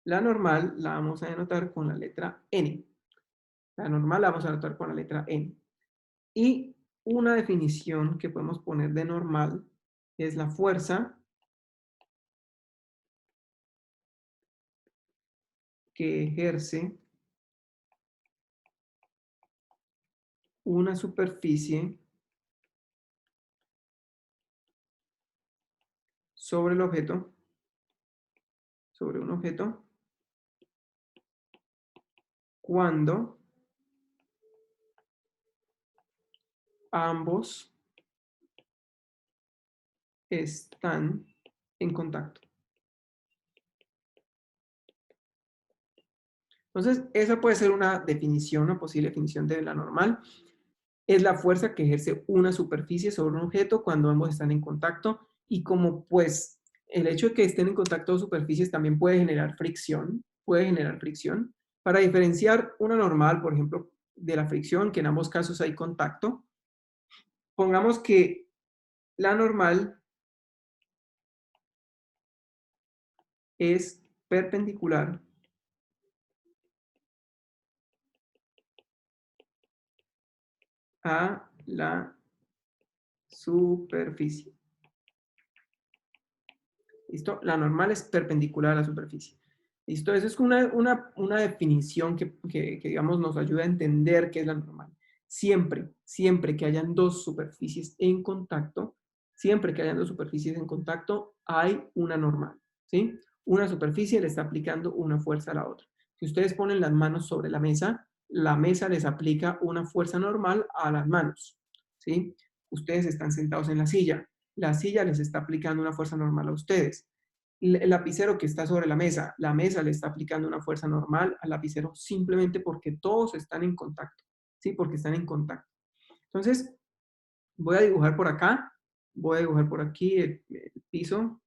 La normal la vamos a denotar con la letra N. La normal la vamos a denotar con la letra N. Y una definición que podemos poner de normal es la fuerza que ejerce una superficie sobre el objeto, sobre un objeto, cuando ambos están en contacto. Entonces, esa puede ser una definición, una posible definición de la normal. Es la fuerza que ejerce una superficie sobre un objeto cuando ambos están en contacto. Y como pues el hecho de que estén en contacto dos superficies también puede generar fricción. Para diferenciar una normal, por ejemplo, de la fricción, que en ambos casos hay contacto, pongamos que la normal es perpendicular a la superficie. ¿Listo? La normal es perpendicular a la superficie. ¿Listo? Eso es una definición que, digamos, nos ayuda a entender qué es la normal. Siempre que hayan dos superficies en contacto, hay una normal, ¿sí? Una superficie le está aplicando una fuerza a la otra. Si ustedes ponen las manos sobre la mesa les aplica una fuerza normal a las manos, ¿sí? Ustedes están sentados en la silla les está aplicando una fuerza normal a ustedes. El lapicero que está sobre la mesa le está aplicando una fuerza normal al lapicero simplemente porque todos están en contacto, ¿sí? Porque están en contacto. Entonces, voy a dibujar por acá, voy a dibujar por aquí el piso.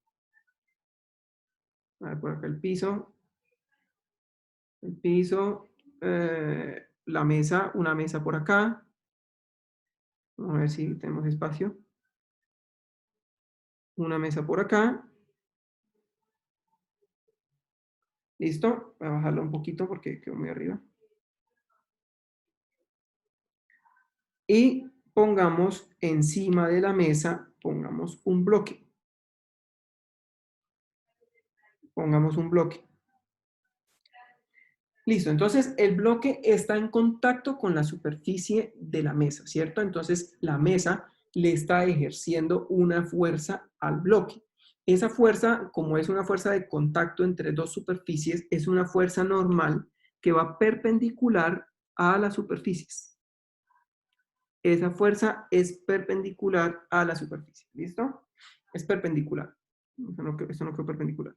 A ver, por acá el piso, la mesa, una mesa por acá. Vamos a ver si tenemos espacio. una mesa por acá. ¿Listo? Voy a bajarlo un poquito porque quedó muy arriba. Y pongamos encima de la mesa, pongamos un bloque. Pongamos un bloque. Listo, entonces el bloque está en contacto con la superficie de la mesa, ¿cierto? Entonces la mesa le está ejerciendo una fuerza al bloque. Esa fuerza, como es una fuerza de contacto entre dos superficies, es una fuerza normal que va perpendicular a las superficies. Esa fuerza es perpendicular a la superficie, ¿listo? Es perpendicular. Esto no quedó perpendicular.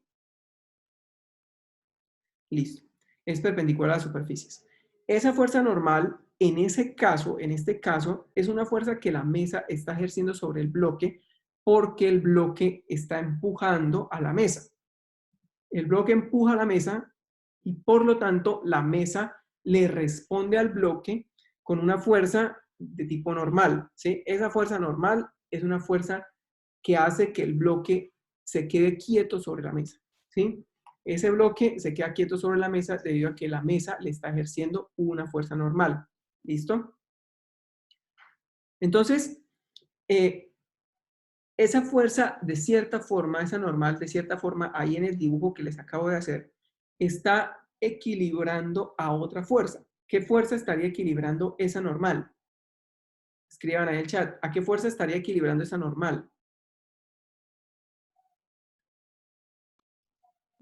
Listo. Es perpendicular a las superficies. Esa fuerza normal, en este caso, es una fuerza que la mesa está ejerciendo sobre el bloque porque el bloque está empujando a la mesa. El bloque empuja a la mesa y por lo tanto la mesa le responde al bloque con una fuerza de tipo normal, ¿sí? Esa fuerza normal es una fuerza que hace que el bloque se quede quieto sobre la mesa, ¿sí? Ese bloque se queda quieto sobre la mesa debido a que la mesa le está ejerciendo una fuerza normal. ¿Listo? Entonces, esa fuerza, de cierta forma, esa normal, de cierta forma, ahí en el dibujo que les acabo de hacer, está equilibrando a otra fuerza. ¿Qué fuerza estaría equilibrando esa normal? Escriban ahí en el chat. ¿A qué fuerza estaría equilibrando esa normal?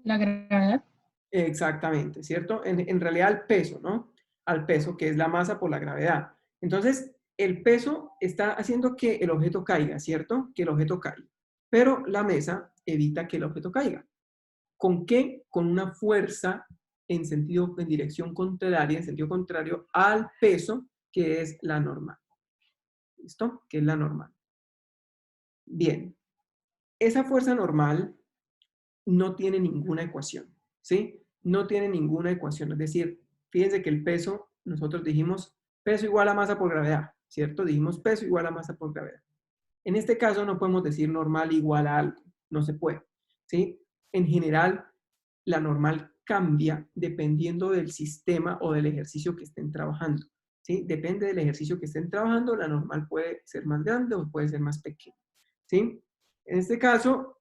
La gravedad. Exactamente, ¿cierto? En realidad al peso, ¿no? Al peso, que es la masa por la gravedad. Entonces, el peso está haciendo que el objeto caiga, ¿cierto? Que el objeto caiga. Pero la mesa evita que el objeto caiga. ¿Con qué? Con una fuerza en dirección contraria, en sentido contrario al peso, que es la normal. ¿Listo? Que es la normal. Bien. Esa fuerza normal no tiene ninguna ecuación, ¿sí? No tiene ninguna ecuación. Es decir, fíjense que el peso, nosotros dijimos peso igual a masa por gravedad, ¿cierto? Dijimos peso igual a masa por gravedad. En este caso no podemos decir normal igual a algo, no se puede, ¿sí? En general, la normal cambia dependiendo del sistema o del ejercicio que estén trabajando, ¿sí? Depende del ejercicio que estén trabajando, la normal puede ser más grande o puede ser más pequeña, ¿sí? En este caso,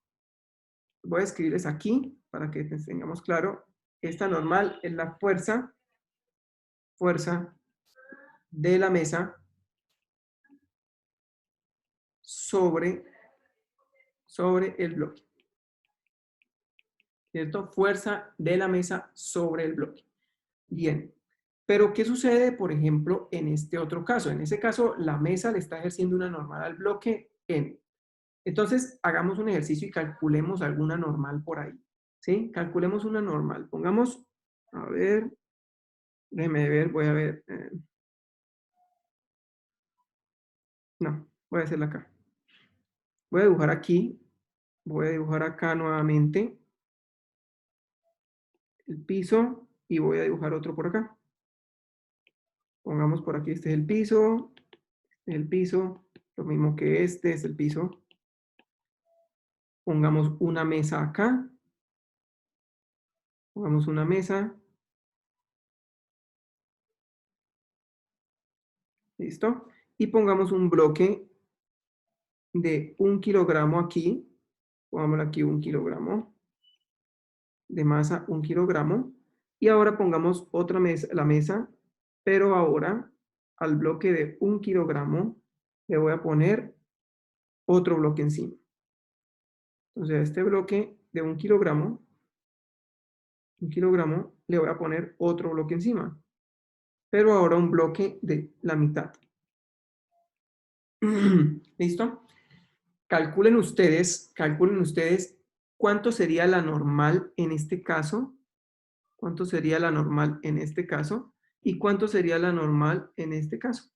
voy a escribirles aquí para que tengamos claro. Esta normal es la fuerza de la mesa sobre el bloque. ¿Cierto? Fuerza de la mesa sobre el bloque. Bien. Pero, ¿qué sucede, por ejemplo, en este otro caso? En ese caso, la mesa le está ejerciendo una normal al bloque N. Entonces, hagamos un ejercicio y calculemos alguna normal por ahí. ¿Sí? Calculemos una normal. Pongamos, a ver, déjeme ver, voy a ver. No, voy a hacerla acá. Voy a dibujar aquí. Voy a dibujar acá nuevamente el piso y voy a dibujar otro por acá. Pongamos por aquí, este es el piso. Este es el piso. Lo mismo que este es el piso. Pongamos una mesa acá. Pongamos una mesa. ¿Listo? Y pongamos un bloque de 1 kilogramo aquí. Pongámosle aquí 1 kilogramo. De masa 1 kilogramo. Y ahora pongamos otra mesa, la mesa, pero ahora al bloque de 1 kilogramo le voy a poner otro bloque encima. Entonces a este bloque de 1 kilogramo, le voy a poner otro bloque encima. Pero ahora un bloque de la mitad. ¿Listo? Calculen ustedes cuánto sería la normal en este caso. ¿Cuánto sería la normal en este caso? ¿Y cuánto sería la normal en este caso?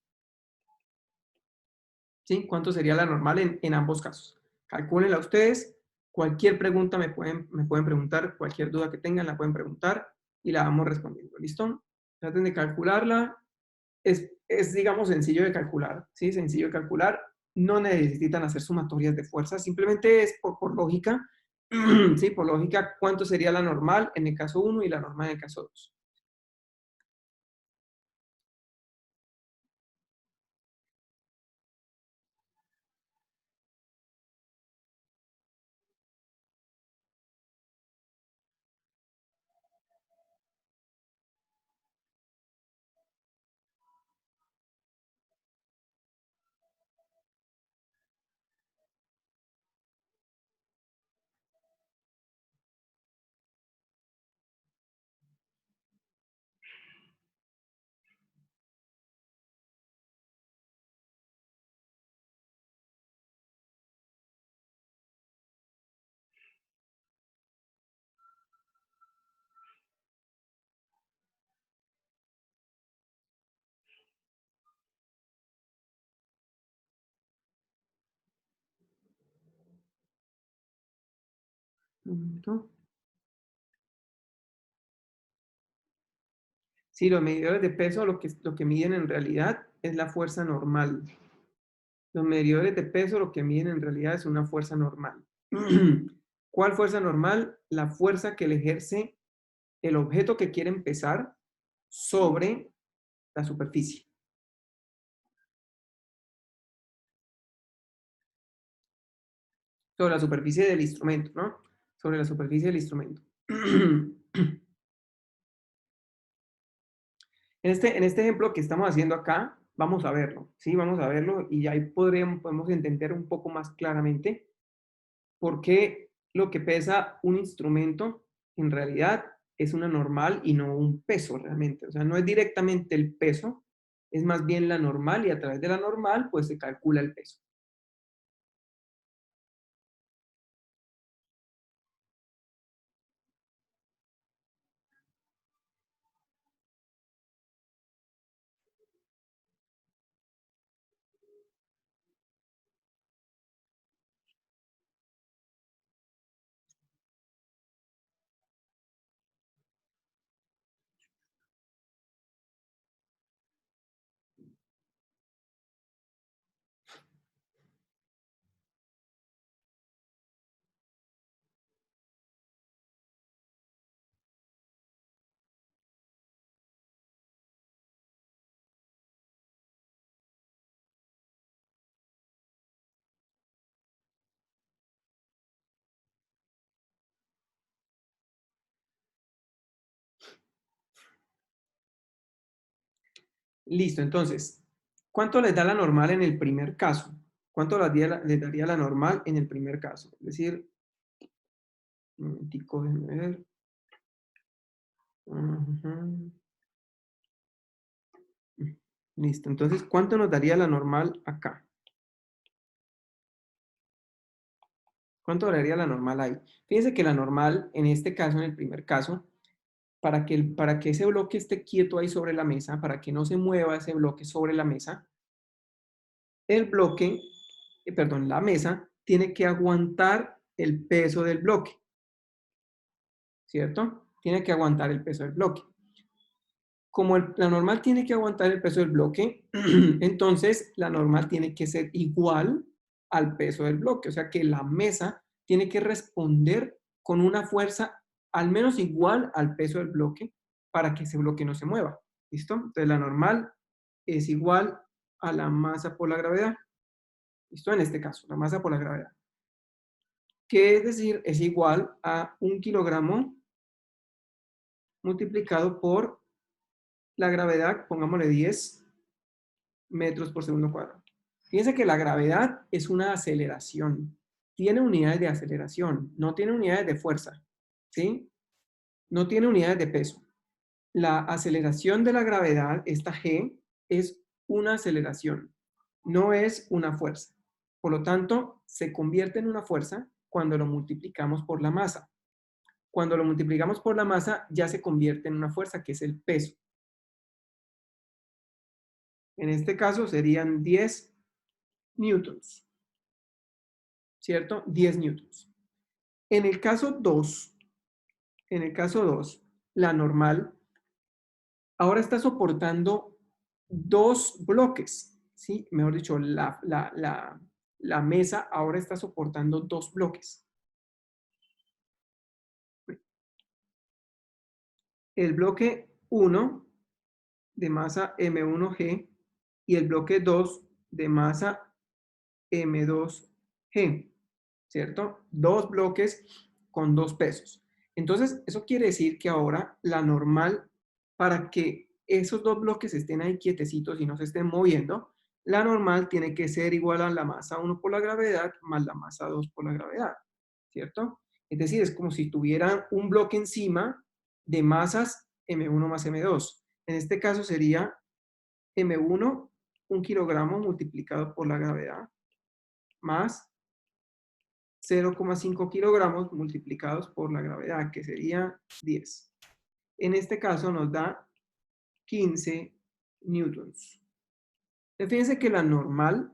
¿Sí? ¿Cuánto sería la normal en ambos casos? Calcúlenla ustedes. Cualquier pregunta me pueden preguntar, cualquier duda que tengan la pueden preguntar y la vamos respondiendo. ¿Listo? Traten de calcularla. Es digamos, sencillo de calcular. ¿Sí? Sencillo de calcular. no necesitan hacer sumatorias de fuerza, simplemente es por lógica, ¿sí? Por lógica, cuánto sería la normal en el caso 1 y la normal en el caso 2. Un momento. Sí, los medidores de peso lo que miden en realidad es la fuerza normal. Los medidores de peso lo que miden en realidad es una fuerza normal. ¿Cuál fuerza normal? La fuerza que le ejerce el objeto que quiere pesar sobre la superficie. Sobre la superficie del instrumento, ¿no? Sobre la superficie del instrumento. En este ejemplo que estamos haciendo acá, vamos a verlo, ¿sí? Vamos a verlo y ahí podemos entender un poco más claramente por qué lo que pesa un instrumento en realidad es una normal y no un peso realmente. O sea, no es directamente el peso, es más bien la normal y a través de la normal pues se calcula el peso. Listo, entonces, ¿cuánto les da la normal en el primer caso? ¿Cuánto les daría la normal en el primer caso? Es decir, un momentico, déjenme ver. Ujú. Listo, entonces, ¿cuánto nos daría la normal acá? ¿Cuánto daría la normal ahí? Fíjense que la normal, en este caso, en el primer caso, para que ese bloque esté quieto ahí sobre la mesa, para que no se mueva ese bloque sobre la mesa, el bloque, perdón, la mesa, tiene que aguantar el peso del bloque, ¿cierto? Tiene que aguantar el peso del bloque. Como la normal tiene que aguantar el peso del bloque, entonces la normal tiene que ser igual al peso del bloque. O sea que la mesa tiene que responder con una fuerza al menos igual al peso del bloque para que ese bloque no se mueva. ¿Listo? Entonces la normal es igual a la masa por la gravedad. ¿Listo? En este caso, la masa por la gravedad. Que es decir, es igual a 1 kilogramo multiplicado por la gravedad, pongámosle 10 metros por segundo cuadrado. Fíjense que la gravedad es una aceleración. Tiene unidades de aceleración, no tiene unidades de fuerza, ¿sí? No tiene unidades de peso. La aceleración de la gravedad, esta G, es una aceleración, no es una fuerza. Por lo tanto, se convierte en una fuerza cuando lo multiplicamos por la masa. Cuando lo multiplicamos por la masa, ya se convierte en una fuerza, que es el peso. En este caso serían 10 newtons, ¿cierto? 10 newtons. En el caso 2, la normal ahora está soportando dos bloques, ¿sí? Mejor dicho, la mesa ahora está soportando 2 bloques. El bloque 1 de masa M1G y el bloque 2 de masa M2G, ¿cierto? 2 bloques con 2 pesos. Entonces, eso quiere decir que ahora la normal, para que esos 2 bloques estén ahí quietecitos y no se estén moviendo, la normal tiene que ser igual a la masa 1 por la gravedad más la masa 2 por la gravedad, ¿cierto? Es decir, es como si tuvieran un bloque encima de masas M1 más M2. En este caso sería M1, 1 kilogramo multiplicado por la gravedad, más 0,5 kilogramos multiplicados por la gravedad, que sería 10. En este caso nos da 15 newtons. Fíjense que la normal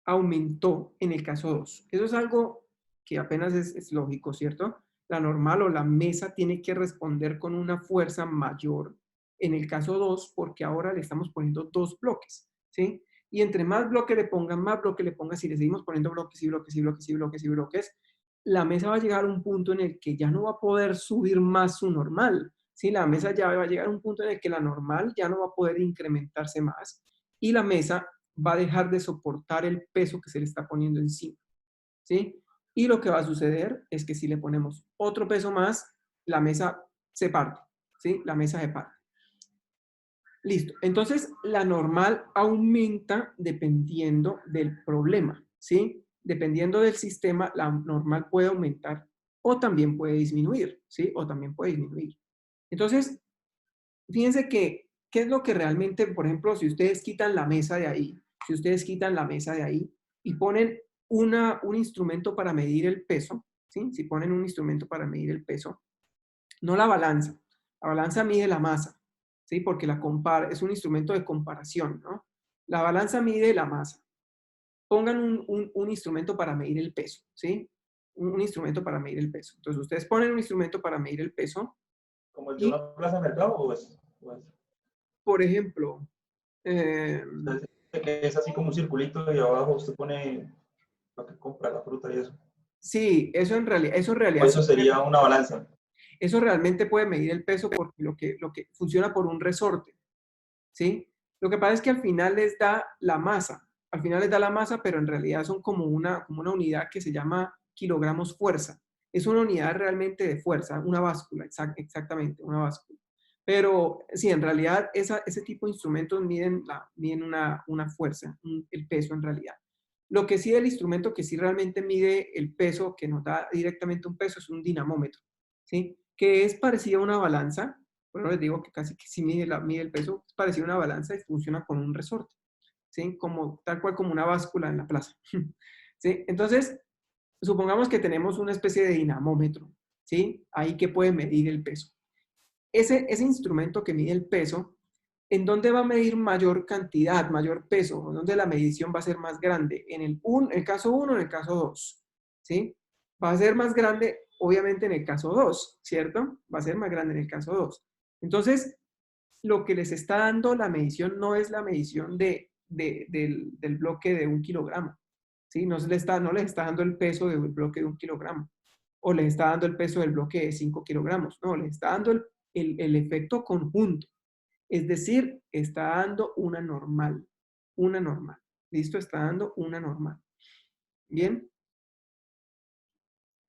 aumentó en el caso 2. Eso es algo que apenas es lógico, ¿cierto? La normal o la mesa tiene que responder con una fuerza mayor en el caso 2 porque ahora le estamos poniendo 2 bloques, ¿sí? Y entre más bloques le pongan, si le seguimos poniendo bloques y bloques y bloques y bloques y bloques, la mesa va a llegar a un punto en el que ya no va a poder subir más su normal, ¿sí? La mesa ya va a llegar a un punto en el que la normal ya no va a poder incrementarse más y la mesa va a dejar de soportar el peso que se le está poniendo encima, ¿sí? Y lo que va a suceder es que si le ponemos otro peso más, la mesa se parte, ¿sí? La mesa se parte. Listo. Entonces, la normal aumenta dependiendo del problema, ¿sí? Dependiendo del sistema, la normal puede aumentar o también puede disminuir, ¿sí? O también puede disminuir. Entonces, fíjense que, ¿qué es lo que realmente, por ejemplo, si ustedes quitan la mesa de ahí, y ponen un instrumento para medir el peso, ¿sí? Si ponen un instrumento para medir el peso, no la balanza mide la masa, ¿sí? Porque es un instrumento de comparación, ¿no? La balanza mide la masa. Pongan un instrumento para medir el peso, ¿sí? Un instrumento para medir el peso. Entonces, ustedes ponen un instrumento para medir el peso. ¿Como el de Y, una plaza de mercado o es? por ejemplo, Usted dice que es así como un circulito y abajo usted pone lo que compra, la fruta y eso. sí, eso en realidad, O eso sería una balanza. eso realmente puede medir el peso porque lo que funciona por un resorte, ¿sí? Lo que pasa es que al final les da la masa, pero en realidad son como una unidad que se llama kilogramos fuerza. Es una unidad realmente de fuerza, una báscula, exactamente, una báscula. Pero sí, en realidad ese tipo de instrumentos miden una fuerza, el peso en realidad. Lo que sí, el instrumento que sí realmente mide el peso, que nos da directamente un peso, es un dinamómetro, ¿sí? Que es parecido a una balanza. Bueno, les digo que casi que sí mide el peso, es parecido a una balanza y funciona con un resorte, ¿sí? Tal cual como una báscula en la plaza, ¿sí? Entonces, supongamos que tenemos una especie de dinamómetro, ¿sí? Ahí que puede medir el peso. Ese instrumento que mide el peso, ¿en dónde va a medir mayor cantidad, mayor peso? ¿Dónde la medición va a ser más grande? ¿En el caso 1 o en el caso 2? ¿Sí? Va a ser más grande, obviamente, en el caso 2, ¿cierto? Va a ser más grande en el caso 2. Entonces, lo que les está dando la medición no es la medición del bloque de 1 kilogramo, ¿sí? No les está dando el peso del bloque de 1 kilogramo, o les está dando el peso del bloque de 5 kilogramos, no, les está dando el efecto conjunto, es decir, está dando una normal, ¿listo? Está dando una normal. Bien,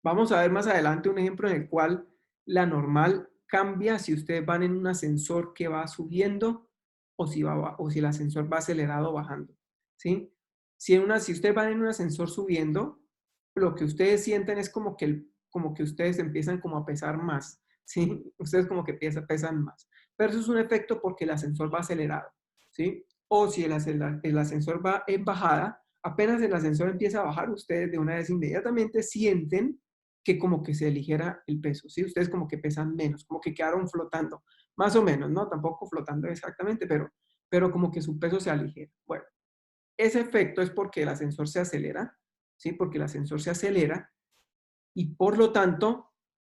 vamos a ver más adelante un ejemplo en el cual la normal cambia si ustedes van en un ascensor que va subiendo o si el ascensor va acelerado o bajando, ¿sí? Si ustedes van en un ascensor subiendo, lo que ustedes sienten es como que ustedes empiezan como a pesar más, ¿sí? Ustedes como que pesan más. Pero eso es un efecto porque el ascensor va acelerado, ¿sí? O si el ascensor va en bajada, apenas el ascensor empieza a bajar, ustedes de una vez inmediatamente sienten que como que se aligera el peso, ¿sí? Ustedes como que pesan menos, como que quedaron flotando, más o menos, ¿no? Tampoco flotando exactamente, pero como que su peso se aligera. Bueno, ese efecto es porque el ascensor se acelera, ¿sí? Porque el ascensor se acelera y por lo tanto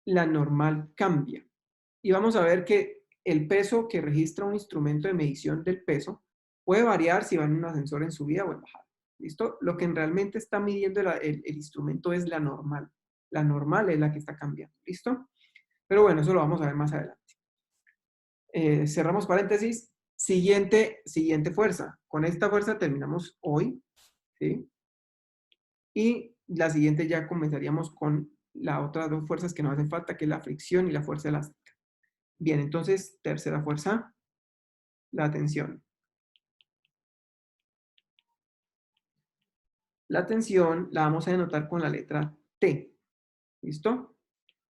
la normal cambia. Y vamos a ver que el peso que registra un instrumento de medición del peso Puede variar si va en un ascensor en subida o en bajada. ¿Listo? Lo que realmente está midiendo el instrumento es la normal. La normal es la que está cambiando. ¿Listo? Pero bueno, eso lo vamos a ver más adelante. Cerramos paréntesis. Siguiente fuerza. Con esta fuerza terminamos hoy. ¿Sí? Y la siguiente ya comenzaríamos con las otras dos fuerzas que nos hacen falta, que es la fricción y la fuerza elástica. Bien, entonces, tercera fuerza, la tensión. La tensión la vamos a denotar con la letra T. ¿Listo?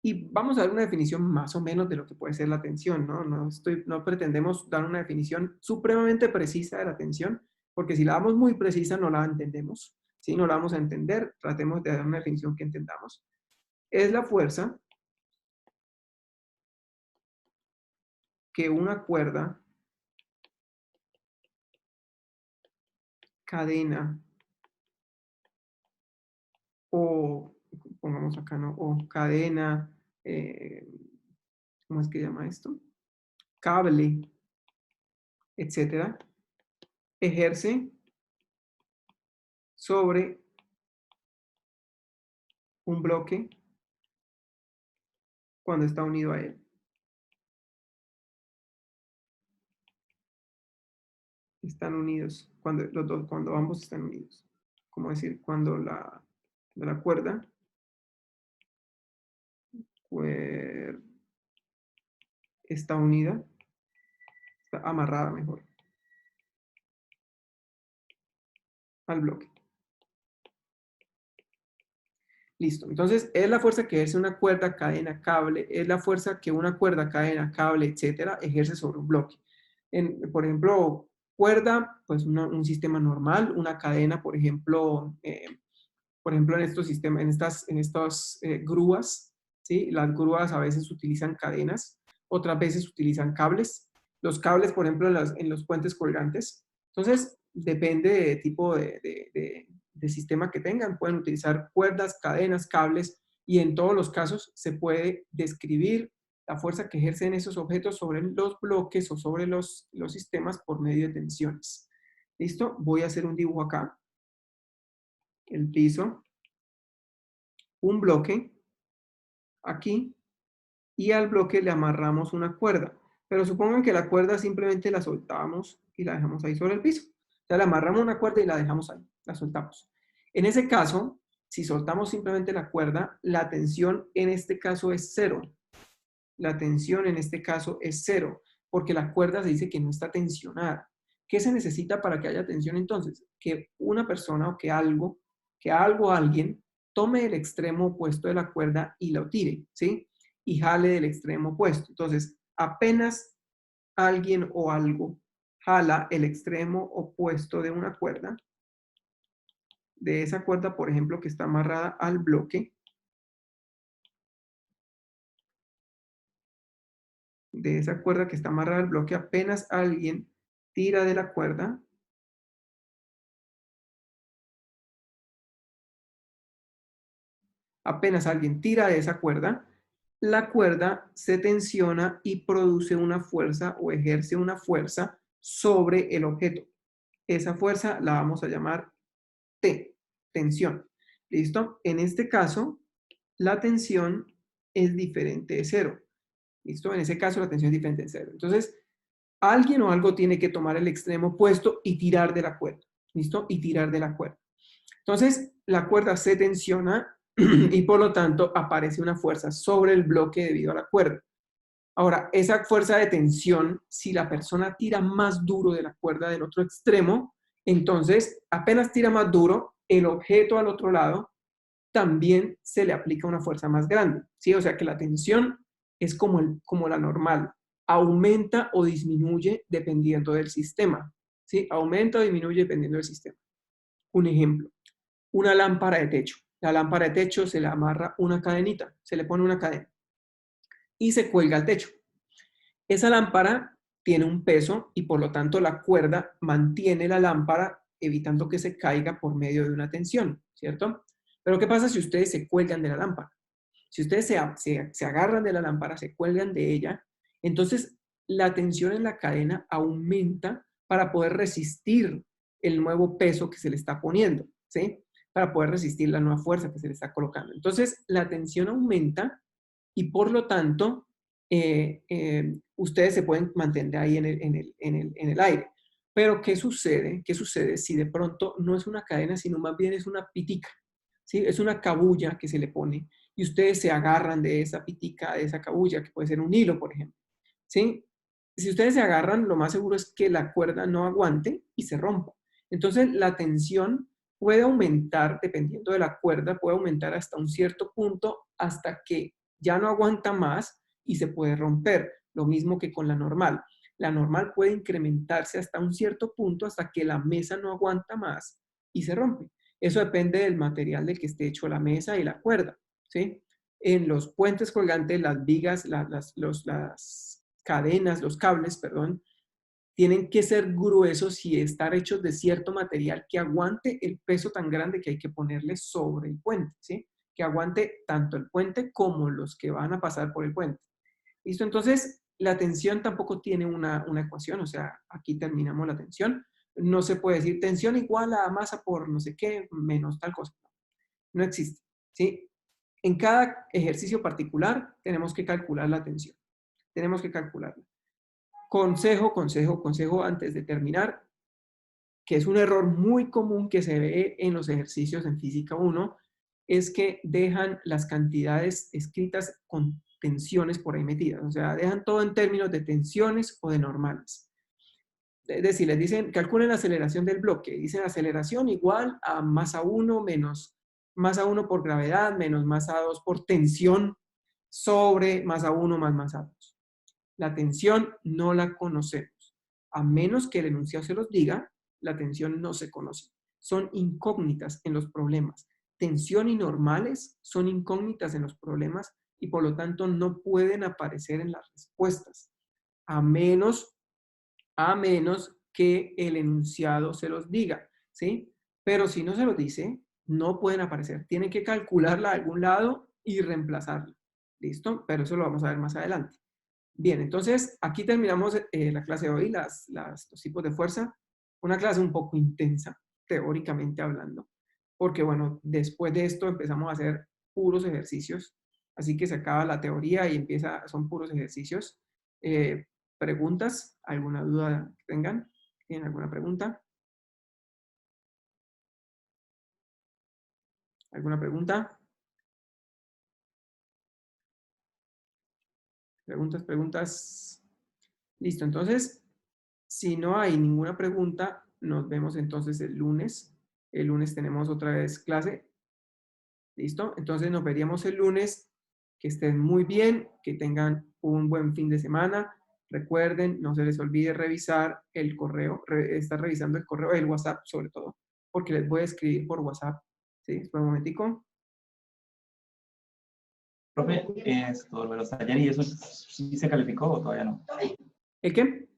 Y vamos a dar una definición más o menos de lo que puede ser la tensión, ¿no? No pretendemos dar una definición supremamente precisa de la tensión, porque si la damos muy precisa no la entendemos. Si no la vamos a entender, tratemos de dar una definición que entendamos. Es la fuerza que una cuerda, cadena, o pongamos acá, ¿no? O cadena, ¿cómo es que llama esto? Cable, etcétera, ejerce sobre un bloque cuando está unido a él. Están unidos, cuando ambos están unidos. Como decir, cuando la cuerda está unida, está amarrada mejor al bloque. Listo. Entonces, es la fuerza que ejerce una cuerda, cadena, cable, es la fuerza que una cuerda, cadena, cable, etcétera, ejerce sobre un bloque. Por ejemplo, cuerda, pues un sistema normal, una cadena, por ejemplo, en estos sistemas, en estas grúas, ¿sí? Las grúas a veces utilizan cadenas, otras veces utilizan cables. Los cables, por ejemplo, en los puentes colgantes. Entonces, depende de tipo de sistema que tengan. Pueden utilizar cuerdas, cadenas, cables, y en todos los casos se puede describir la fuerza que ejercen esos objetos sobre los bloques o sobre los sistemas por medio de tensiones. ¿Listo? Voy a hacer un dibujo acá. El piso, un bloque aquí, y al bloque le amarramos una cuerda. Pero supongan que la cuerda simplemente la soltamos y la dejamos ahí sobre el piso. O sea, le amarramos una cuerda y la dejamos ahí, la soltamos. En ese caso, si soltamos simplemente la cuerda, la tensión en este caso es cero. La tensión en este caso es cero, porque la cuerda se dice que no está tensionada. ¿Qué se necesita para que haya tensión entonces? Que una persona o que algo o alguien tome el extremo opuesto de la cuerda y lo tire, ¿sí? Y jale del extremo opuesto. Entonces, apenas alguien o algo jala el extremo opuesto de una cuerda, de esa cuerda, por ejemplo, que está amarrada al bloque, de esa cuerda que está amarrada al bloque, apenas alguien tira de la cuerda, apenas alguien tira de esa cuerda, la cuerda se tensiona y produce una fuerza o ejerce una fuerza sobre el objeto. Esa fuerza la vamos a llamar T, tensión. ¿Listo? En este caso, la tensión es diferente de cero. ¿Listo? En ese caso, la tensión es diferente de cero. Entonces, alguien o algo tiene que tomar el extremo opuesto y tirar de la cuerda. ¿Listo? Y tirar de la cuerda. Entonces, la cuerda se tensiona y por lo tanto aparece una fuerza sobre el bloque debido a la cuerda. Ahora, esa fuerza de tensión, si la persona tira más duro de la cuerda del otro extremo, entonces apenas tira más duro, el objeto al otro lado también se le aplica una fuerza más grande, ¿sí? O sea que la tensión es como la normal, aumenta o disminuye dependiendo del sistema, ¿sí? Aumenta o disminuye dependiendo del sistema. Un ejemplo, una lámpara de techo. La lámpara de techo se le amarra una cadenita, se le pone una cadena y se cuelga al techo. Esa lámpara tiene un peso y por lo tanto la cuerda mantiene la lámpara evitando que se caiga por medio de una tensión, ¿cierto? Pero ¿qué pasa si ustedes se cuelgan de la lámpara? Si ustedes se agarran de la lámpara, se cuelgan de ella, entonces la tensión en la cadena aumenta para poder resistir el nuevo peso que se le está poniendo, ¿sí? Para poder resistir la nueva fuerza que se le está colocando. Entonces, la tensión aumenta y por lo tanto, ustedes se pueden mantener ahí en el aire. Pero, ¿qué sucede? ¿Qué sucede si de pronto no es una cadena, sino más bien es una pitica? ¿Sí? Es una cabulla que se le pone y ustedes se agarran de esa pitica, de esa cabulla, que puede ser un hilo, por ejemplo. ¿Sí? Si ustedes se agarran, lo más seguro es que la cuerda no aguante y se rompa. Entonces, la tensión puede aumentar, dependiendo de la cuerda, puede aumentar hasta un cierto punto, hasta que ya no aguanta más y se puede romper. Lo mismo que con la normal. La normal puede incrementarse hasta un cierto punto, hasta que la mesa no aguanta más y se rompe. Eso depende del material del que esté hecho la mesa y la cuerda, ¿sí? En los puentes colgantes, las vigas, las cadenas, los cables, perdón, tienen que ser gruesos y estar hechos de cierto material que aguante el peso tan grande que hay que ponerle sobre el puente, ¿sí? Que aguante tanto el puente como los que van a pasar por el puente. ¿Listo? Entonces, la tensión tampoco tiene una ecuación, o sea, aquí terminamos la tensión. No se puede decir tensión igual a masa por no sé qué menos tal cosa. No existe, ¿sí? En cada ejercicio particular tenemos que calcular la tensión. Tenemos que calcularla. Consejo antes de terminar, que es un error muy común que se ve en los ejercicios en Física 1, es que dejan las cantidades escritas con tensiones por ahí metidas. O sea, dejan todo en términos de tensiones o de normales. Es decir, les dicen, calculen la aceleración del bloque. Dicen aceleración igual a masa 1 menos masa 1 por gravedad menos masa 2 por tensión sobre masa 1 más masa 2. La tensión no la conocemos. A menos que el enunciado se los diga, la tensión no se conoce. Son incógnitas en los problemas. Tensión y normales son incógnitas en los problemas y por lo tanto no pueden aparecer en las respuestas. A menos que el enunciado se los diga, ¿sí? Pero si no se los dice, no pueden aparecer. Tienen que calcularla de algún lado y reemplazarla. ¿Listo? Pero eso lo vamos a ver más adelante. Bien, entonces aquí terminamos la clase de hoy, los tipos de fuerza. Una clase un poco intensa, teóricamente hablando, porque bueno, después de esto empezamos a hacer puros ejercicios, así que se acaba la teoría y son puros ejercicios. ¿Preguntas? ¿Alguna duda que tengan? ¿Tienen alguna pregunta? ¿Alguna pregunta? ¿Preguntas? Listo, entonces, si no hay ninguna pregunta, nos vemos entonces el lunes. El lunes tenemos otra vez clase. ¿Listo? Entonces nos veríamos el lunes. Que estén muy bien, que tengan un buen fin de semana. Recuerden, no se les olvide revisar el correo, estar revisando el correo, el WhatsApp sobre todo, porque les voy a escribir por WhatsApp. ¿Sí? Espera un momentico. Profe, esto de los talleres, ¿y eso sí se calificó o todavía no? ¿El qué?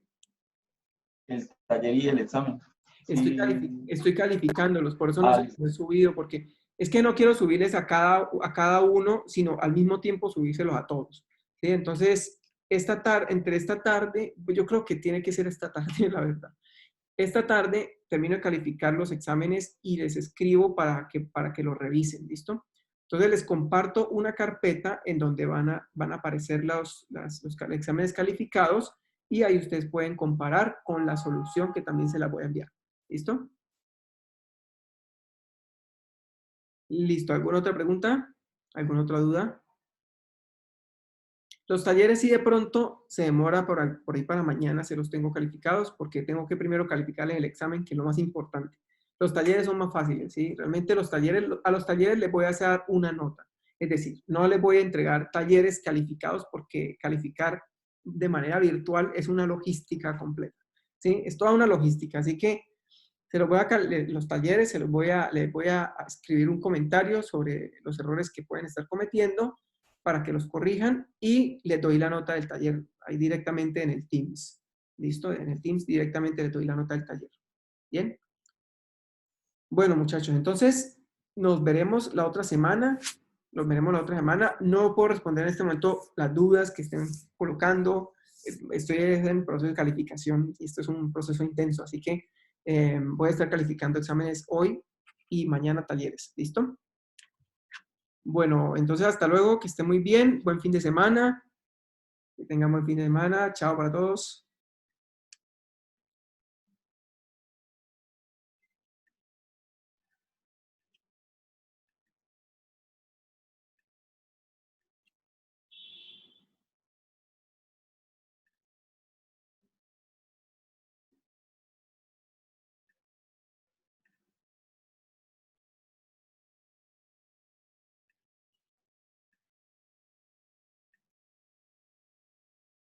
El taller y el examen. Estoy calificándolos, por eso no se los he subido, porque es que no quiero subirles a cada uno, sino al mismo tiempo subírselos a todos. ¿Sí? Entonces, entre esta tarde, pues yo creo que tiene que ser esta tarde, la verdad. Esta tarde termino de calificar los exámenes y les escribo para que lo revisen, ¿listo? Entonces les comparto una carpeta en donde van a aparecer los exámenes calificados y ahí ustedes pueden comparar con la solución que también se la voy a enviar. ¿Listo? Listo. ¿Alguna otra pregunta? ¿Alguna otra duda? Los talleres sí de pronto se demora por ahí para mañana, se los tengo calificados porque tengo que primero calificarles el examen, que es lo más importante. Los talleres son más fáciles, ¿sí? Realmente a los talleres les voy a hacer una nota. Es decir, no les voy a entregar talleres calificados porque calificar de manera virtual es una logística completa, ¿sí? Es toda una logística, así que los talleres les voy a escribir un comentario sobre los errores que pueden estar cometiendo para que los corrijan y les doy la nota del taller ahí directamente en el Teams. ¿Listo? En el Teams directamente les doy la nota del taller. ¿Bien? Bueno, muchachos, entonces nos veremos la otra semana. Nos veremos la otra semana. No puedo responder en este momento las dudas que estén colocando. estoy en proceso de calificación y esto es un proceso intenso, así que voy a estar calificando exámenes hoy y mañana talleres. ¿Listo? Bueno, entonces hasta luego, que esté muy bien, buen fin de semana, que tengan buen fin de semana, chao para todos.